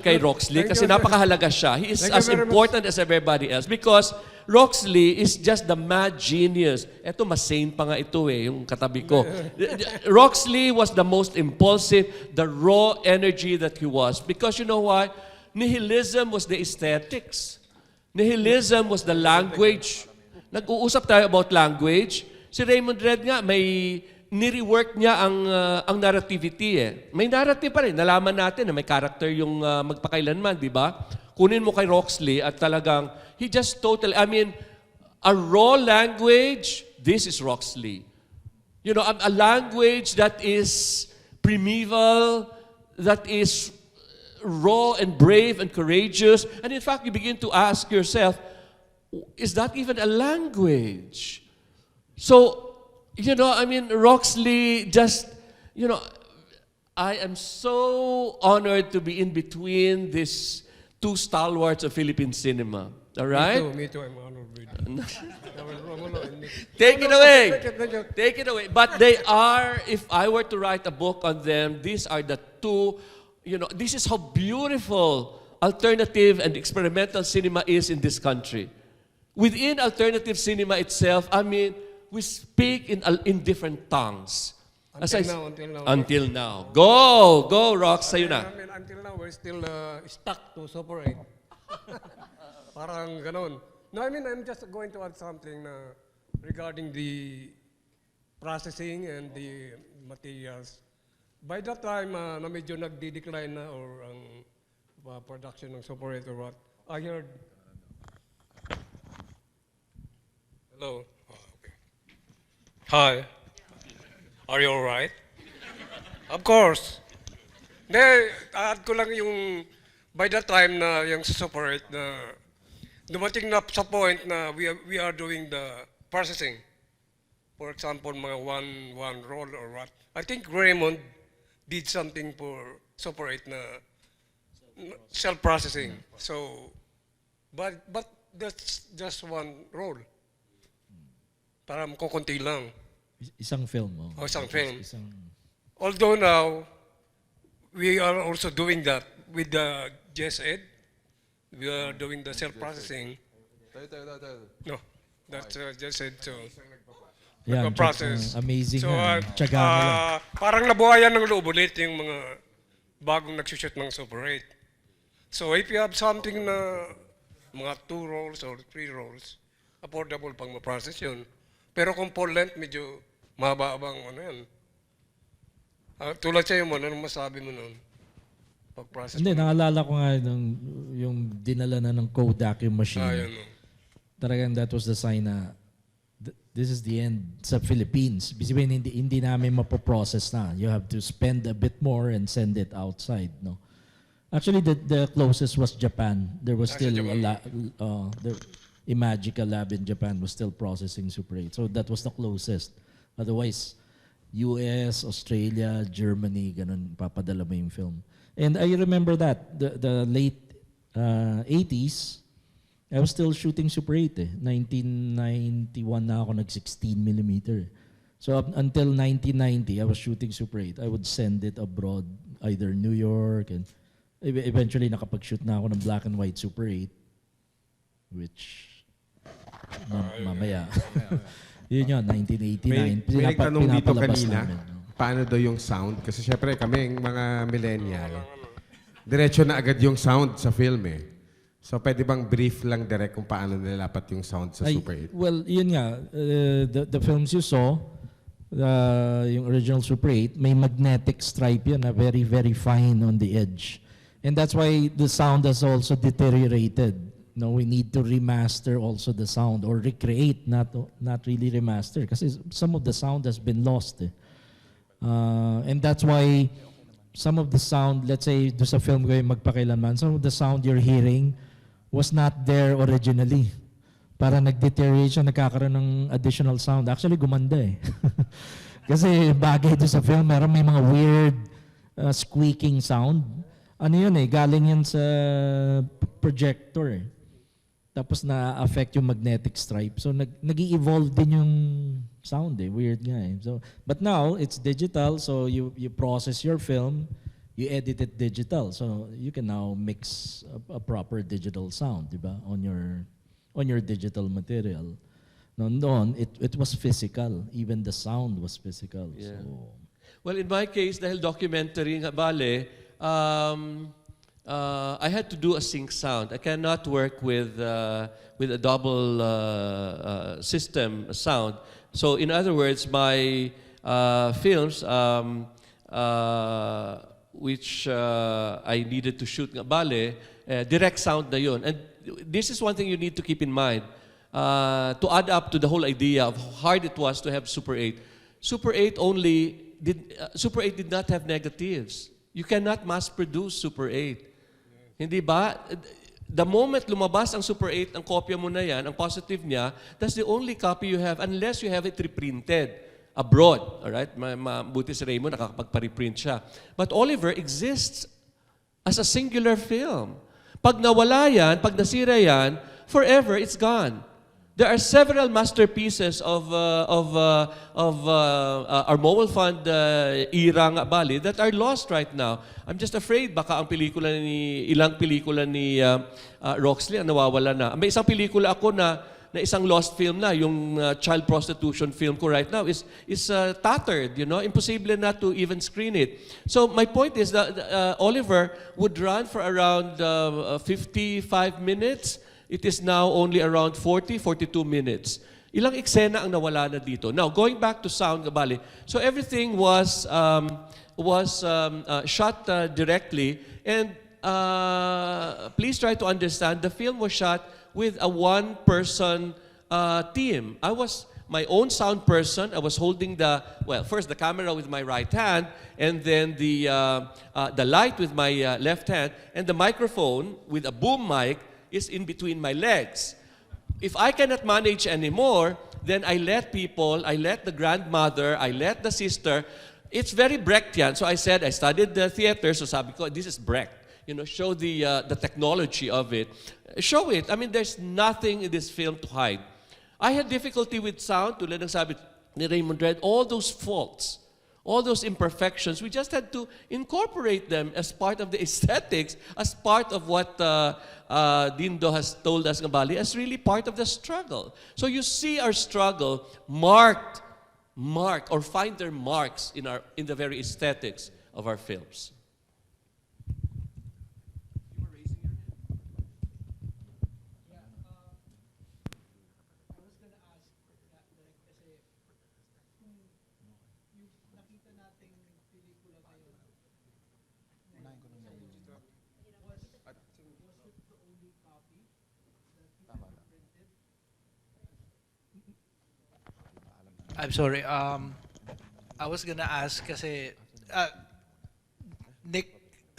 Kay Roxlee, kasi napakahalaga siya. He is as important as everybody else because Roxlee is just the mad genius. Eto, mas sane pa nga ito yung katabi ko. Roxlee was the most impulsive, the raw energy that he was. Because you know why? Nihilism was the aesthetics. Nihilism was the language. Nag-uusap tayo about language. Si Raymond Red nga, may ni-rework niya ang narrativity eh. May narrative pa rin. Nalaman natin na may character yung Magpakailanman, di ba? Kunin mo kay Roxlee at talagang, he just totally, I mean, a raw language, this is Roxlee. A language that is primeval, that is raw and brave and courageous. And in fact, you begin to ask yourself, is that even a language? So, Roxlee just, I am so honored to be in between these two stalwarts of Philippine cinema. All right? Me too, I'm honored with Romulo and Nick. Take it away. Take it away. But they are, if I were to write a book on them, these are the two, this is how beautiful alternative and experimental cinema is in this country. Within alternative cinema itself, I mean, we speak in different tongues. Until now. Go, Rox, sa'yo na. Until now, we're still stuck to Super 8. Parang ganon. No, I'm just going to add something regarding the processing and the materials. By that time, na medyo nagdi-decline na or ang production ng Super 8 or what, I heard, hello? Hi. Are you alright? Of course. Add ko lang yung by that time na yung Super 8 na dumating na sa point na we are doing the processing. For example, mga one roll or what. I think Reymond did something for Super 8 na self-processing. So, but that's just one roll. Parang kukunti lang. Isang film. Isang film. Although now, we are also doing that with the Jesed. We are doing the self-processing. No, that's Jesed. Yan, nagpa-process. amazing So, nga. Tiyaga nila. parang nabuhayan ng loob ulit yung mga bagong nagsushoot ng Super 8. So if you have something na mga 2 rolls or 3 rolls, affordable pang ma-process yun. Pero kung full length, medyo mahaba-abang ano yan. Tulad sa'yo mo, anong masabi mo nun? Pag-process Hindi, mo. naalala ko nga yung dinala na ng Kodak yung machine. Yun, no. Talagang that was the sign na this is the end sa Philippines. Bisibayin, hindi namin mapoprocess na. You have to spend a bit more and send it outside. No? Actually, the closest was Japan. There was still the Imagica lab in Japan was still processing Super 8. So that was the closest. Otherwise, US, Australia, Germany, ganun, papadala mo yung film. And I remember that, the late 80s, I was still shooting Super 8 eh. 1991 na ako nag-16 millimeter. So up until 1990, I was shooting Super 8. I would send it abroad, either New York, and eventually nakapag-shoot na ako ng black and white Super 8, which mamaya. Yun yun, 1989. May nagtanong dito Pinapalabas kanina, namin. paano daw yung sound? Kasi syempre kami, mga millennial, diretso na agad yung sound sa film eh. So pwede bang brief lang direct kung paano nilalapat yung sound sa Super 8? Well, yun nga, the films you saw, yung original Super 8, may magnetic stripe yun na very, very fine on the edge. And that's why the sound has also deteriorated. No, we need to remaster also the sound or recreate, not really remaster, kasi some of the sound has been lost. Eh. And that's why some of the sound, let's say do sa film ko yung Magpakailanman, some of the sound you're hearing was not there originally. Para nag-deteriorate siya, nagkakaroon ng additional sound. Actually, gumanda eh. Kasi bagay doon sa film, may mga weird squeaking sound. Ano yun eh, galing yan sa projector eh. Tapos na-affect yung magnetic stripe. So nag-i-evolve din yung sound eh. Weird nga eh. So, but now, it's digital. So you process your film, you edit it digital. So you can now mix a proper digital sound, diba? On your digital material. Noon, it was physical. Even the sound was physical. Yeah. So, Well, in my case, dahil documentary nga bale, I had to do a sync sound. I cannot work with a double system sound. So in other words, my films which I needed to shoot nga bale, direct sound na yun. And this is one thing you need to keep in mind to add up to the whole idea of how hard it was to have Super 8. Super 8 did not have negatives. You cannot mass produce Super 8. Hindi ba? The moment lumabas ang Super 8, ang kopya mo na yan, ang positive niya, that's the only copy you have unless you have it reprinted abroad. Alright? Buti si Reymond, nakakapagpa-reprint siya. But Oliver exists as a singular film. Pag nawala yan, pag nasira yan, forever, it's gone. There are several masterpieces of our Mobile Fund era nga bali that are lost right now. I'm just afraid baka ang ilang pelikula ni Roxlee ang nawawala na. May isang pelikula ako na isang lost film na, yung child prostitution film ko right now is tattered, you know, impossible na to even screen it. So my point is that Oliver would run for around 55 minutes. It is now only around 40, 42 minutes. Ilang eksena ang nawala na dito. Now, going back to sound, Bali, so everything was shot directly, and please try to understand, the film was shot with a one-person team. I was my own sound person. I was holding first the camera with my right hand, and then the light with my left hand, and the microphone with a boom mic is in between my legs. If I cannot manage anymore, then I let the grandmother, I let the sister. It's very Brechtian. So I said, I studied the theater, so sabi ko, this is Brecht. You know, show the technology of it. Show it. I mean, there's nothing in this film to hide. I had difficulty with sound, tulad ng sabi ni Raymond Red, all those faults, all those imperfections, we just had to incorporate them as part of the aesthetics, as part of what Dindo has told us, Ngabali, as really part of the struggle. So you see our struggle marked mark or find their marks in the very aesthetics of our films. I'm sorry. I was gonna ask kasi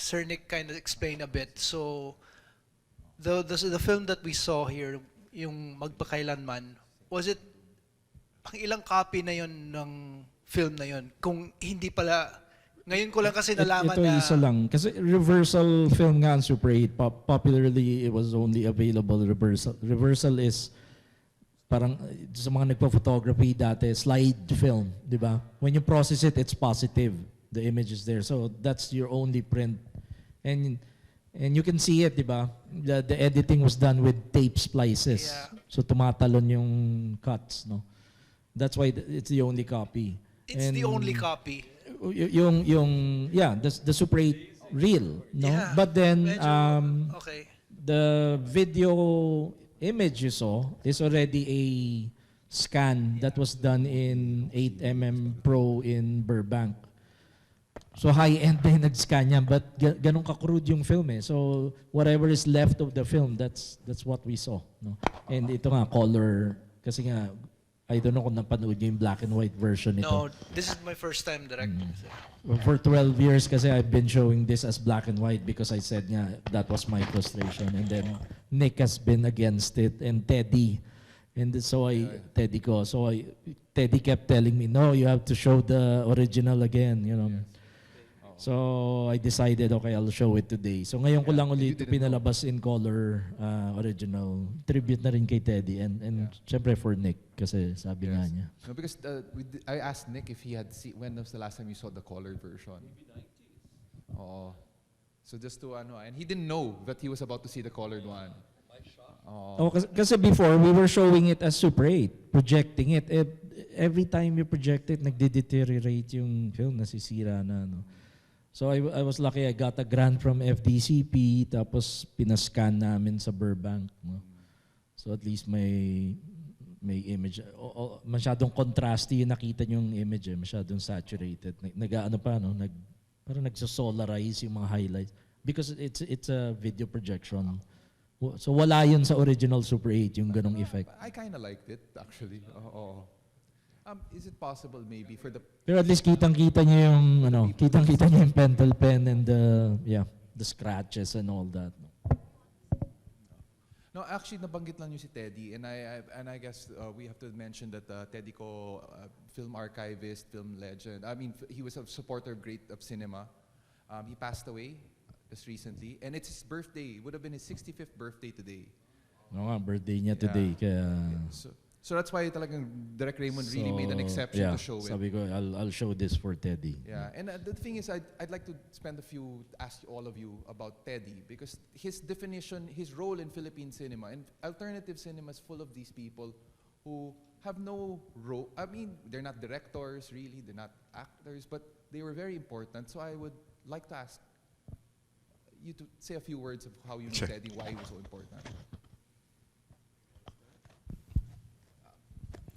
Sir Nick kind of explained a bit. So the film that we saw here, yung Magpakailanman, was it pang ilang copy na yon ng film na yon? Kung hindi pala, ngayon ko lang kasi nalaman ito na isa lang. Kasi reversal film nga ang Super 8. Popularly, it was only available reversal. Reversal is parang sa mga nagpa-photography dati, slide film, di ba? When you process it, it's positive. The image is there. So that's your only print. And you can see it, di ba? The editing was done with tape splices. Yeah. So tumatalon yung cuts, no? That's why it's the only copy. it's the only copy. The Super 8 reel, no? Yeah, But then medyo, okay. the video image you saw is already a scan that was done in 8mm Pro in Burbank. So high-end na yung nag-scan yan, but ganun ka-crude yung film eh. So whatever is left of the film, that's what we saw. No? And ito nga, color, kasi nga, I don't know kung napanood yung black and white version ito. No, this is my first time directing. For 12 years kasi I've been showing this as black and white because I said nga that was my frustration. And then Nick has been against it and Teddy. And so Teddy kept telling me, no, you have to show the original again, you know. So I decided, okay, I'll show it today. So ngayon ko lang ulit pinalabas in color original. Tribute na rin kay Teddy and syempre for Nick kasi sabi nga niya. No, because I asked Nick if he had seen, when was the last time you saw the colored version? Oh, so just to and he didn't know that he was about to see the colored one. Oh, kasi before we were showing it as Super 8, projecting it. Every time you project it, nagde-deteriorate yung film, nasisira na. No? So I was lucky, I got a grant from FDCP, tapos pinascan namin sa Burbank. No? So at least may image. Masyadong contrasty yung nakita yung image, masyadong saturated. Parang nagsosolarize yung mga highlights. Because it's a video projection. So wala yun sa original Super 8, yung ganong effect. I kind of liked it, actually. Is it possible maybe for the... Pero at least kitang-kita niyo yung, kitang-kita niyo yung pentel pen and the scratches and all that. No, actually, nabanggit lang niyo si Teddy, and I guess we have to mention that Teddy ko, film archivist, film legend. I mean, he was a supporter of cinema. He passed away just recently, and it's his birthday. It would have been his 65th birthday today. No nga, birthday niya today. Kaya, so that's why talagang Direct Reymond really made an exception to show it. Sabi ko, I'll show this for Teddy. Yeah, and the thing is, I'd like to spend ask all of you about Teddy, because his definition, his role in Philippine cinema, and alternative cinema is full of these people who have no role. I mean, they're not directors, really, they're not actors, but they were very important. So I would like to ask you to say a few words of how you knew Teddy, why he was so important.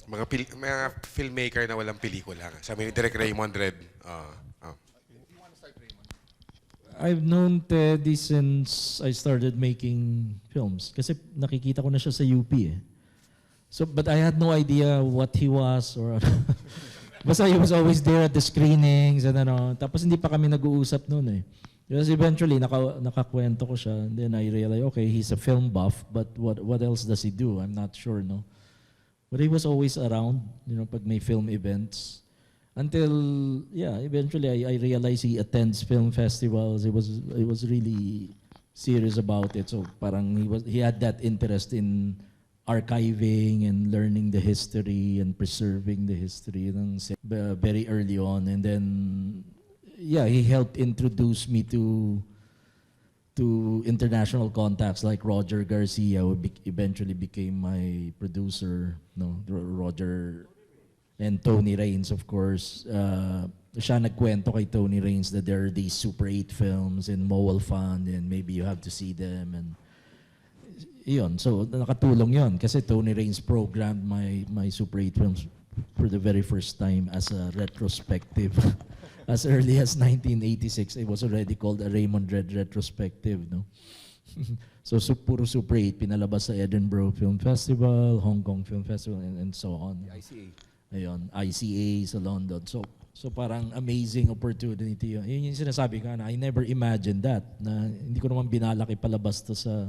Mga filmmaker na walang pelikula. Sabi ni Direk Raymond Red. I've known Teddy since I started making films. Kasi nakikita ko na siya sa UP eh. So, but I had no idea what he was or basta he was always there at the screenings and Tapos hindi pa kami nag-uusap noon eh. Because eventually nakakwento ko siya and then I realized, okay, he's a film buff, but what else does he do? I'm not sure, no. But he was always around, pag may film events. Until, eventually I realized he attends film festivals. He was really serious about it. So parang he had that interest in archiving and learning the history and preserving the history very early on. And then, he helped introduce me to international contacts like Roger Garcia, who eventually became my producer. No, Roger And Tony Raines, of course, siya nagkwento kay Tony Raines that there are these Super 8 films in Mowal Fund and maybe you have to see them. And yun, so nakatulong yun kasi Tony Raines programmed my Super 8 films for the very first time as a retrospective. As early as 1986, it was already called a Raymond Red retrospective, no? So puro Super 8 pinalabas sa Edinburgh Film Festival, Hong Kong Film Festival, and so on. The ICA. Ayun, ICA sa London. So parang amazing opportunity yun. Yun yung sinasabi ko na I never imagined that. Na hindi ko naman binalak ipalabas to sa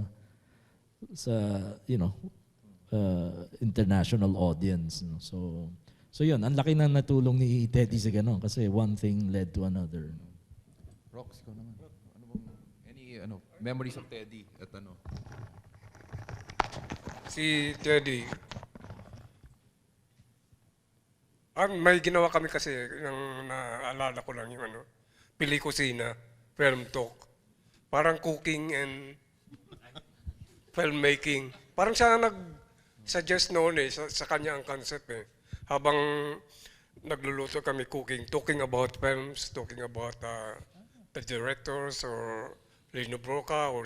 you know, international audience. No? So yun, ang laki na natulong ni Teddy sa ganon kasi one thing led to another. Rox, ikaw naman. Ano bang, any memories of Teddy at ano? Si Teddy, may ginawa kami kasi, yung naalala ko lang yung Pili-Kusina, film talk. Parang cooking and filmmaking. Parang siya nag-suggest noon sa kanya ang concept Habang nagluluto kami cooking, talking about films, talking about the directors or Lino Broca or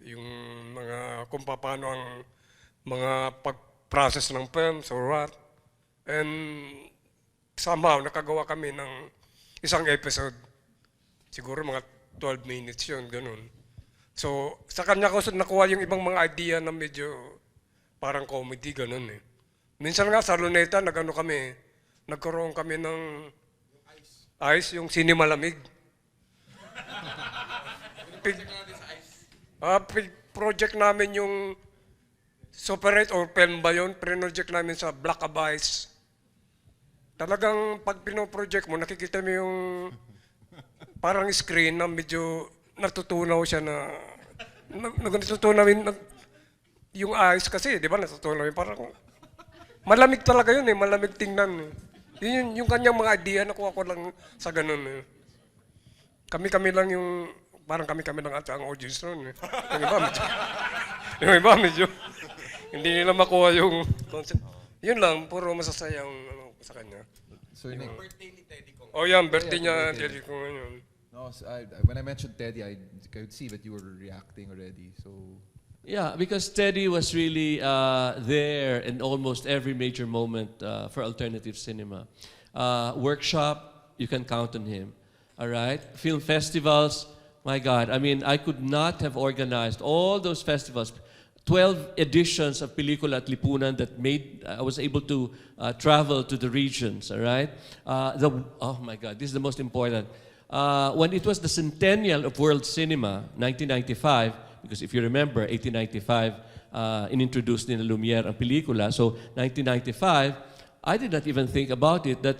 yung mga kung paano ang mga pag-process ng films or what. And somehow, nakagawa kami ng isang episode. Siguro mga 12 minutes yun, ganun. So, sa kanya ko nakuha yung ibang mga idea na medyo parang comedy, ganun Minsan nga sa Luneta, nagkaroon kami ng ice, yung sinimalamig. Project namin yung Super8 or film ba yun? Project namin sa Black Abyss. Talagang pag pino-project mo, nakikita mo yung parang screen na medyo natutunaw siya natutunaw yung eyes kasi, di ba? Natutunaw yung parang malamig talaga yun malamig tingnan Yun yung kanyang mga idea, nakuha ko lang sa ganun Kami-kami lang yung, parang kami-kami lang ata ang audience nun Yung iba medyo, hindi nila makuha yung concept. Yun lang, puro masasayang sa kanya. So, yung birthday ni Teddy ko. Oh, yan, birthday niya, Teddy ko ngayon. No, so when I mentioned Teddy, I could see that you were reacting already. So Yeah, because Teddy was really there in almost every major moment for alternative cinema. Workshop, you can count on him. All right? Film festivals, my God. I mean, I could not have organized all those festivals. 12 editions of Pelikula at Lipunan that made, I was able to travel to the regions, all right? Oh my God, this is the most important. When it was the centennial of world cinema, 1995, because if you remember, 1895, inintroduced ni Lumiere ang pelikula. So, 1995, I did not even think about it that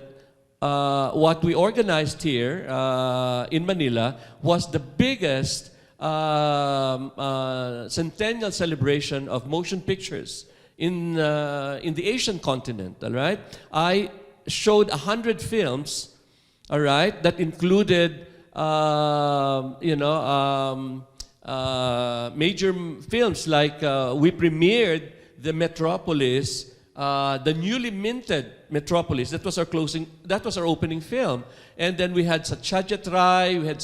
what we organized here in Manila was the biggest centennial celebration of motion pictures in the Asian continent, all right? I showed 100 films, all right, that included, major films like we premiered the Metropolis, the newly minted Metropolis. That was our opening film. And then we had Satyajit Ray, we had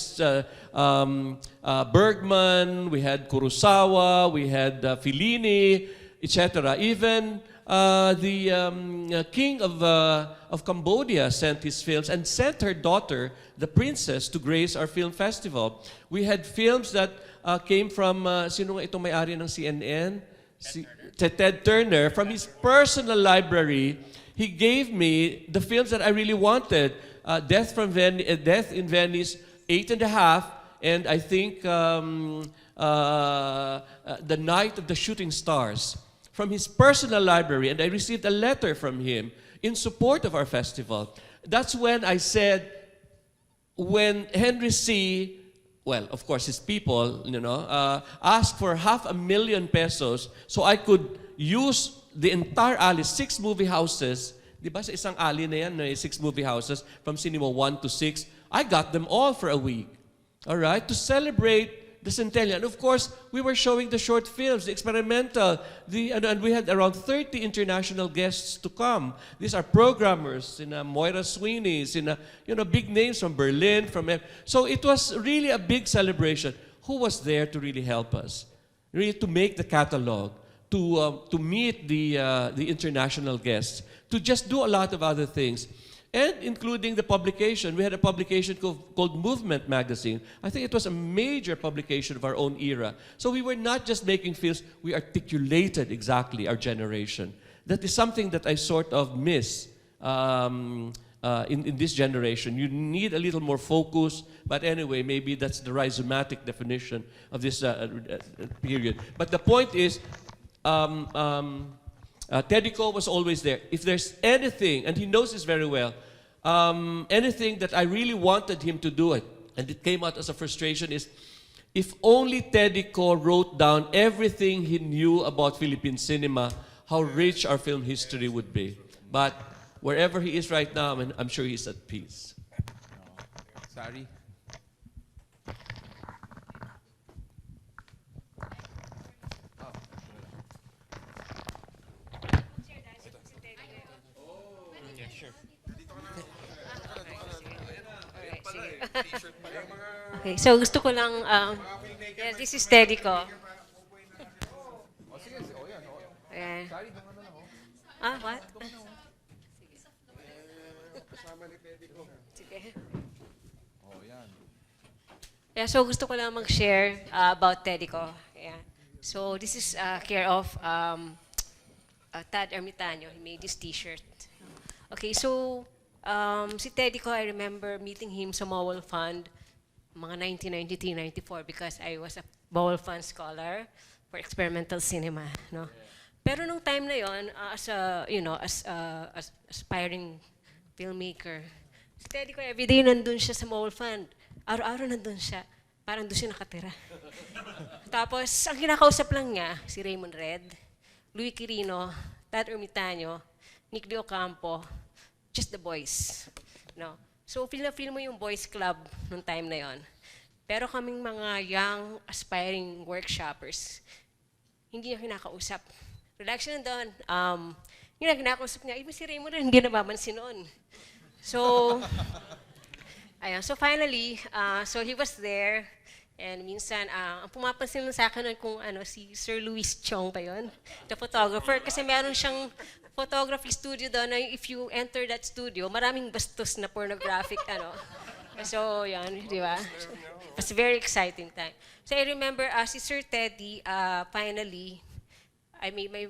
Bergman, we had Kurosawa, we had Fellini, etc. Even the king of Cambodia sent his films and sent her daughter, the princess, to grace our film festival. We had films that came from, sino nga itong may-ari ng CNN? Ted Turner. From his personal library, he gave me the films that I really wanted. Death in Venice, 8.5, and I think The Night of the Shooting Stars. From his personal library, and I received a letter from him in support of our festival. That's when I said, when Henry C., well, of course, his people, asked for 500,000 pesos so I could use the entire alley, 6 movie houses. Di ba sa isang alley na yan, 6 movie houses, from Cinema 1 to 6, I got them all for a week. All right? To celebrate the centennial. And of course, we were showing the short films, the experimental, and we had around 30 international guests to come. These are programmers, Moira Sweeney, big names from Berlin, so it was really a big celebration. Who was there to really help us? Really to make the catalog, to meet the international guests, to just do a lot of other things. And including the publication. We had a publication called Movement Magazine. I think it was a major publication of our own era. So we were not just making films, we articulated exactly our generation. That is something that I sort of miss in this generation. You need a little more focus, but anyway, maybe that's the rhizomatic definition of this period. But the point is, Tedico was always there. If there's anything, and he knows this very well, anything that I really wanted him to do it, and it came out as a frustration, is if only Tedico wrote down everything he knew about Philippine cinema, how rich our film history would be. But wherever he is right now, I'm sure he's at peace. Sari? Okay, so gusto ko lang, yeah, this is Tedico. Ayan. What? Sige. Yeah, so gusto ko lang mag-share about Tedico. Yeah. So this is care of Tad Ermitanyo. He made this t-shirt. Okay, so si Tedico, I remember meeting him sa Mowal Fund mga 1993-94 because I was a Mowal Fund scholar for experimental cinema, no. Pero nung time na yon, as aspiring filmmaker, si Tedico everyday nandun siya sa Mowal Fund. Araw-araw nandun siya. Parang doon siya nakatira. Tapos, ang kinakausap lang niya, si Raymond Red, Louis Quirino, Tad Ermitanyo, Nick Deocampo, just the boys. No? So, feel mo yung boys club nung time na yon. Pero kaming mga young, aspiring workshoppers, hindi niya kinakausap. Relax na doon. Yung kinakausap niya, even si Raymond rin, hindi nababansin noon. So, ayun. So finally, so he was there. And minsan, ang pumapansin lang sa akin nun kung si Sir Louis Chong pa yun, the photographer. Kasi meron siyang photography studio doon na if you enter that studio, maraming bastos na pornographic, So, yan, di ba? It was a very exciting time. So I remember, si Sir Teddy, finally, I made my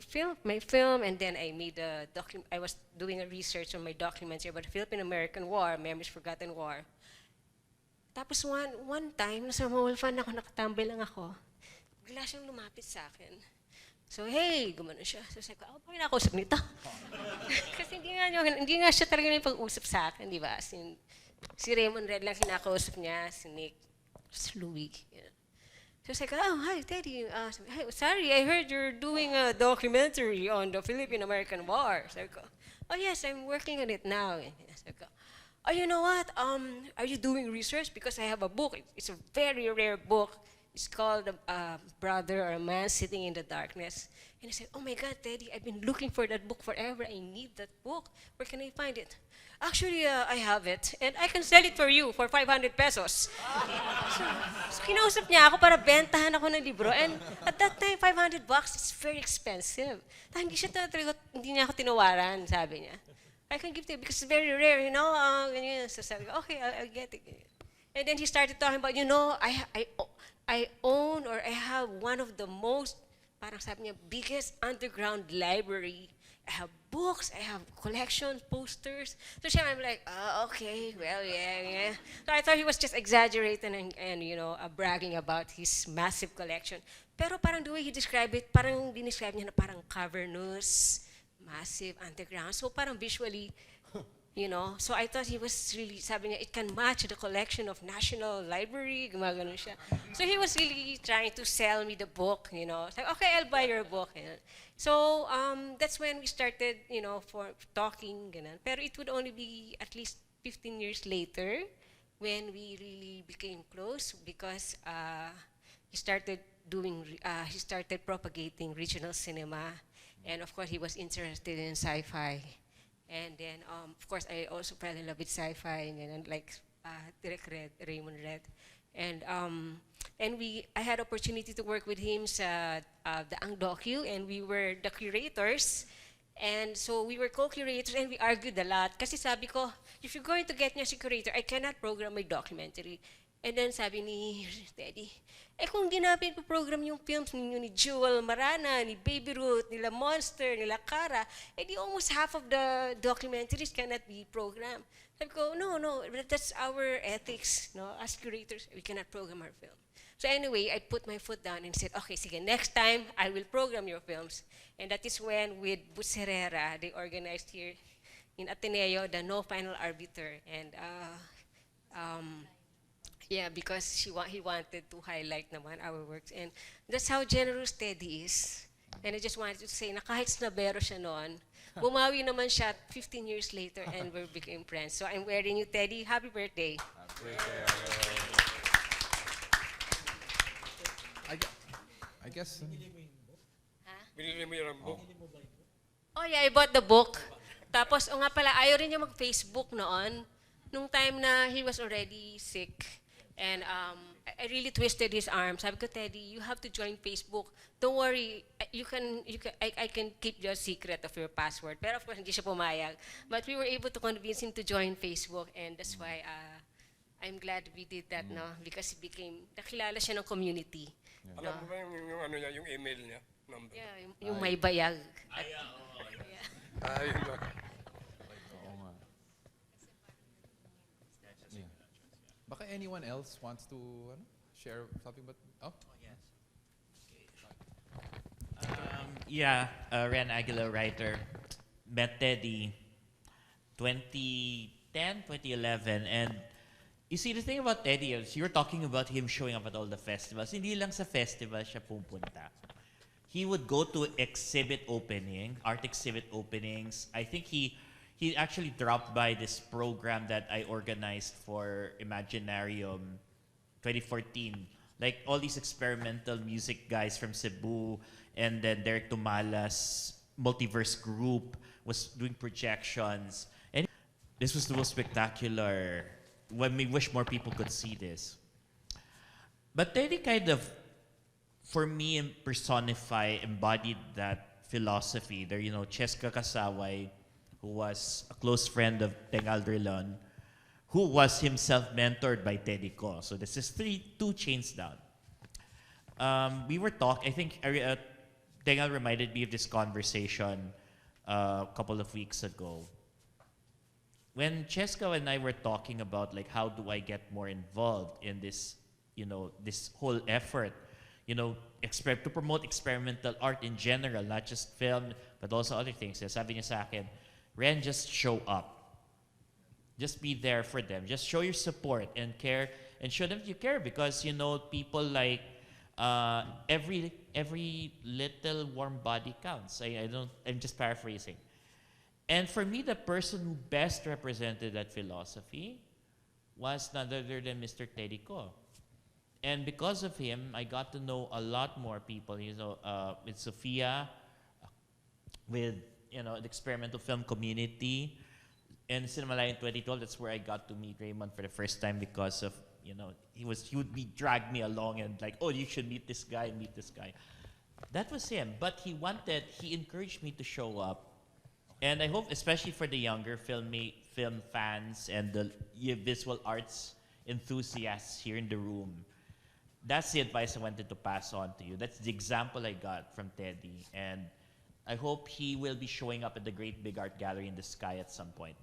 film, and then I made I was doing a research on my documents about the Philippine-American War, Memories Forgotten War. Tapos one time, nasa Mowal Fund ako, nakatambay lang ako, bigla siyang lumapit sa akin. So, hey, gumano siya. So, sabi ko, bakit nakausap nito? Kasi hindi nga siya talaga yung pag-usap sa akin, di ba? Si Raymond Red lang kinakausap niya, si Nick, si Louis. So, sabi ko, hi, Teddy. Hi, sorry, I heard you're doing a documentary on the Philippine-American War. Sabi ko, oh yes, I'm working on it now. Sabi ko, oh, you know what? Are you doing research? Because I have a book. It's a very rare book. It's called Brother or a Man Sitting in the Darkness. And I said, oh my God, Teddy, I've been looking for that book forever. I need that book. Where can I find it? Actually, I have it. And I can sell it for you for 500 pesos. So kinausap niya ako para bentahan ako ng libro. And at that time, 500 bucks is very expensive. Hindi niya ako tinawaran, sabi niya. I can give to you because it's very rare, So sabi ko, okay, I'll get it. And then he started talking about, I own or I have one of the most, parang sabi niya, biggest underground library. I have books, I have collections, posters. So siya, I'm like, okay, well, yeah. So I thought he was just exaggerating and bragging about his massive collection. Pero parang the way he described it, parang dinescribe niya na parang cavernous, massive, underground. So parang visually, so I thought he was really, sabi niya, it can match the collection of National Library, gumagano siya. So he was really trying to sell me the book, So, okay, I'll buy your book. So that's when we started, for talking, ganun. Pero it would only be at least 15 years later when we really became close because he he started propagating regional cinema, and of course he was interested in sci-fi. And then, of course, I also fell in love with sci-fi, and then like Direct Red, Raymond Red. And I had opportunity to work with him sa the Ang Docu, and we were the curators. And so we were co-curators, and we argued a lot. Kasi sabi ko, if you're going to get me as a curator, I cannot program my documentary. And then sabi ni Teddy, kung di namin program yung films ninyo ni Jewel Marana, ni Baby Ruth, nila Monster, nila Cara, di almost half of the documentaries cannot be programmed. Sabi ko, no, that's our ethics. No? As curators, we cannot program our film. So anyway, I put my foot down and said, okay, sige, next time, I will program your films. And that is when, with Butz Herrera, they organized here in Ateneo, the No Final Arbiter. And yeah, because he wanted to highlight naman our works. And that's how generous Teddy is. And I just wanted to say na kahit snabero siya noon, bumawi naman siya 15 years later and we became friends. So I'm wearing you, Teddy. Happy birthday. Happy birthday. I guess. Binili mo yung book? Oh yeah, I bought the book. Tapos, nga pala, ayaw rin niya mag-Facebook noon. Nung time na he was already sick. And I really twisted his arm. Sabi ko, Teddy, you have to join Facebook. Don't worry, I can keep your secret of your password. Pero of course, hindi siya pumayag. But we were able to convince him to join Facebook, and that's why I'm glad we did that, no? Because nakilala siya ng community. Alam mo ba yung ano niya, yung email niya? Number? Yeah, yung may bayag. Yun ba? Baka anyone else wants to share something? But yes. Ren Aguilar, writer, met Teddy 2010, 2011, and you see, the thing about Teddy is you were talking about him showing up at all the festivals. Hindi lang sa festival siya pupunta. He would go to art exhibit openings. I think he actually dropped by this program that I organized for Imaginarium 2014. Like all these experimental music guys from Cebu, and then Derek Tumala's Multiverse group was doing projections. And this was the most spectacular. When we wish more people could see this. But Teddy kind of, for me, embodied that philosophy. There, Cheska Kasaway, who was a close friend of Tengal Drilon, who was himself mentored by Teddy Ko. So this is two chains down. We were talking, I think Tengal reminded me of this conversation a couple of weeks ago. When Cheska and I were talking about like how do I get more involved in this, this whole effort, to promote experimental art in general, not just film, but also other things. Sabi niya sa akin, Ren, just show up. Just be there for them. Just show your support and care, and show them you care, because people like every little warm body counts. I'm just paraphrasing. And for me, the person who best represented that philosophy was none other than Mr. Teddy Ko. And because of him, I got to know a lot more people, with Sophia, with, the experimental film community. And Cinemalaya in 2012, that's where I got to meet Reymond for the first time, because of, he would drag me along and like, oh, you should meet this guy. That was him. But he encouraged me to show up. And I hope, especially for the younger film fans and the visual arts enthusiasts here in the room, that's the advice I wanted to pass on to you. That's the example I got from Teddy. And I hope he will be showing up at the Great Big Art Gallery in the sky at some point.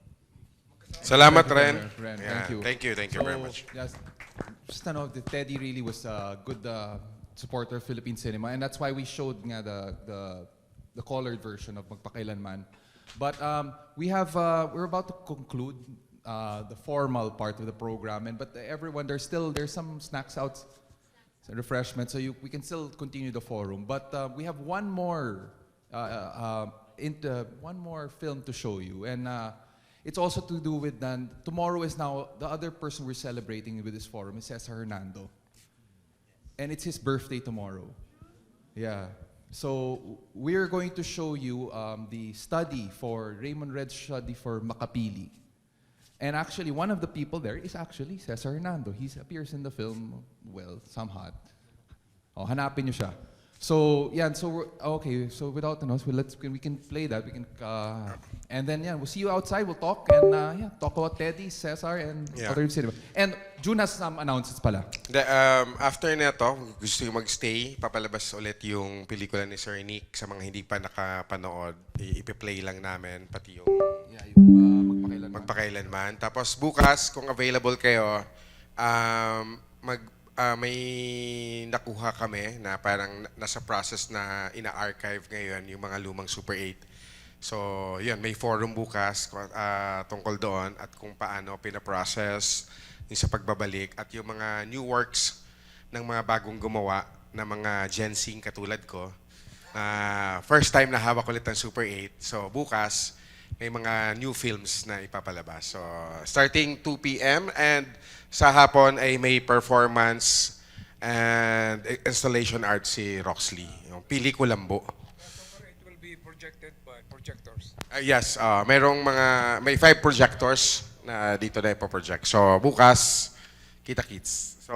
Salamat, Ren. Thank you. Thank you very much. Yes, just Teddy really was a good supporter of Philippine cinema, and that's why we showed the colored version of Magpakailanman. But we're about to conclude the formal part of the program, but everyone, there's some snacks out, some refreshments, so we can still continue the forum. But we have one more film to show you, and it's also to do with tomorrow is now the other person we're celebrating with this forum is Cesar Hernando. and it's his birthday tomorrow. Yeah. So we're going to show you the study for Raymond Red's study for Makapili. And actually, one of the people there is actually Cesar Hernando. He appears in the film, well, somehow. Oh, hanapin niyo siya. So, yeah, so okay, so without the noise, we can play that. We can, and then, yeah, we'll see you outside. We'll talk and, yeah, talk about Teddy, Cesar, and other cinema. And June has some announcements pala. After nito, gusto yung magstay, papalabas ulit yung pelikula ni Sir Nick sa mga hindi pa nakapanood. Ipi-play lang namin, pati yung Magpakailanman. Tapos bukas, kung available kayo, may nakuha kami na parang nasa process na ina-archive ngayon yung mga lumang Super 8. So, yun, may forum bukas tungkol doon at kung paano pinaprocess yung sa pagbabalik at yung mga new works ng mga bagong gumawa na mga Gen Z katulad ko. First time na hawak ulit ng Super 8. So, bukas, may mga new films na ipapalabas. So, starting 2 p.m. and sa hapon ay may performance and installation art si Roxlee. Yung Pili Ko Lambo. It will be projected by projectors. Yes, may 5 projectors na dito na ipo-project. So, bukas, kita-kits. So,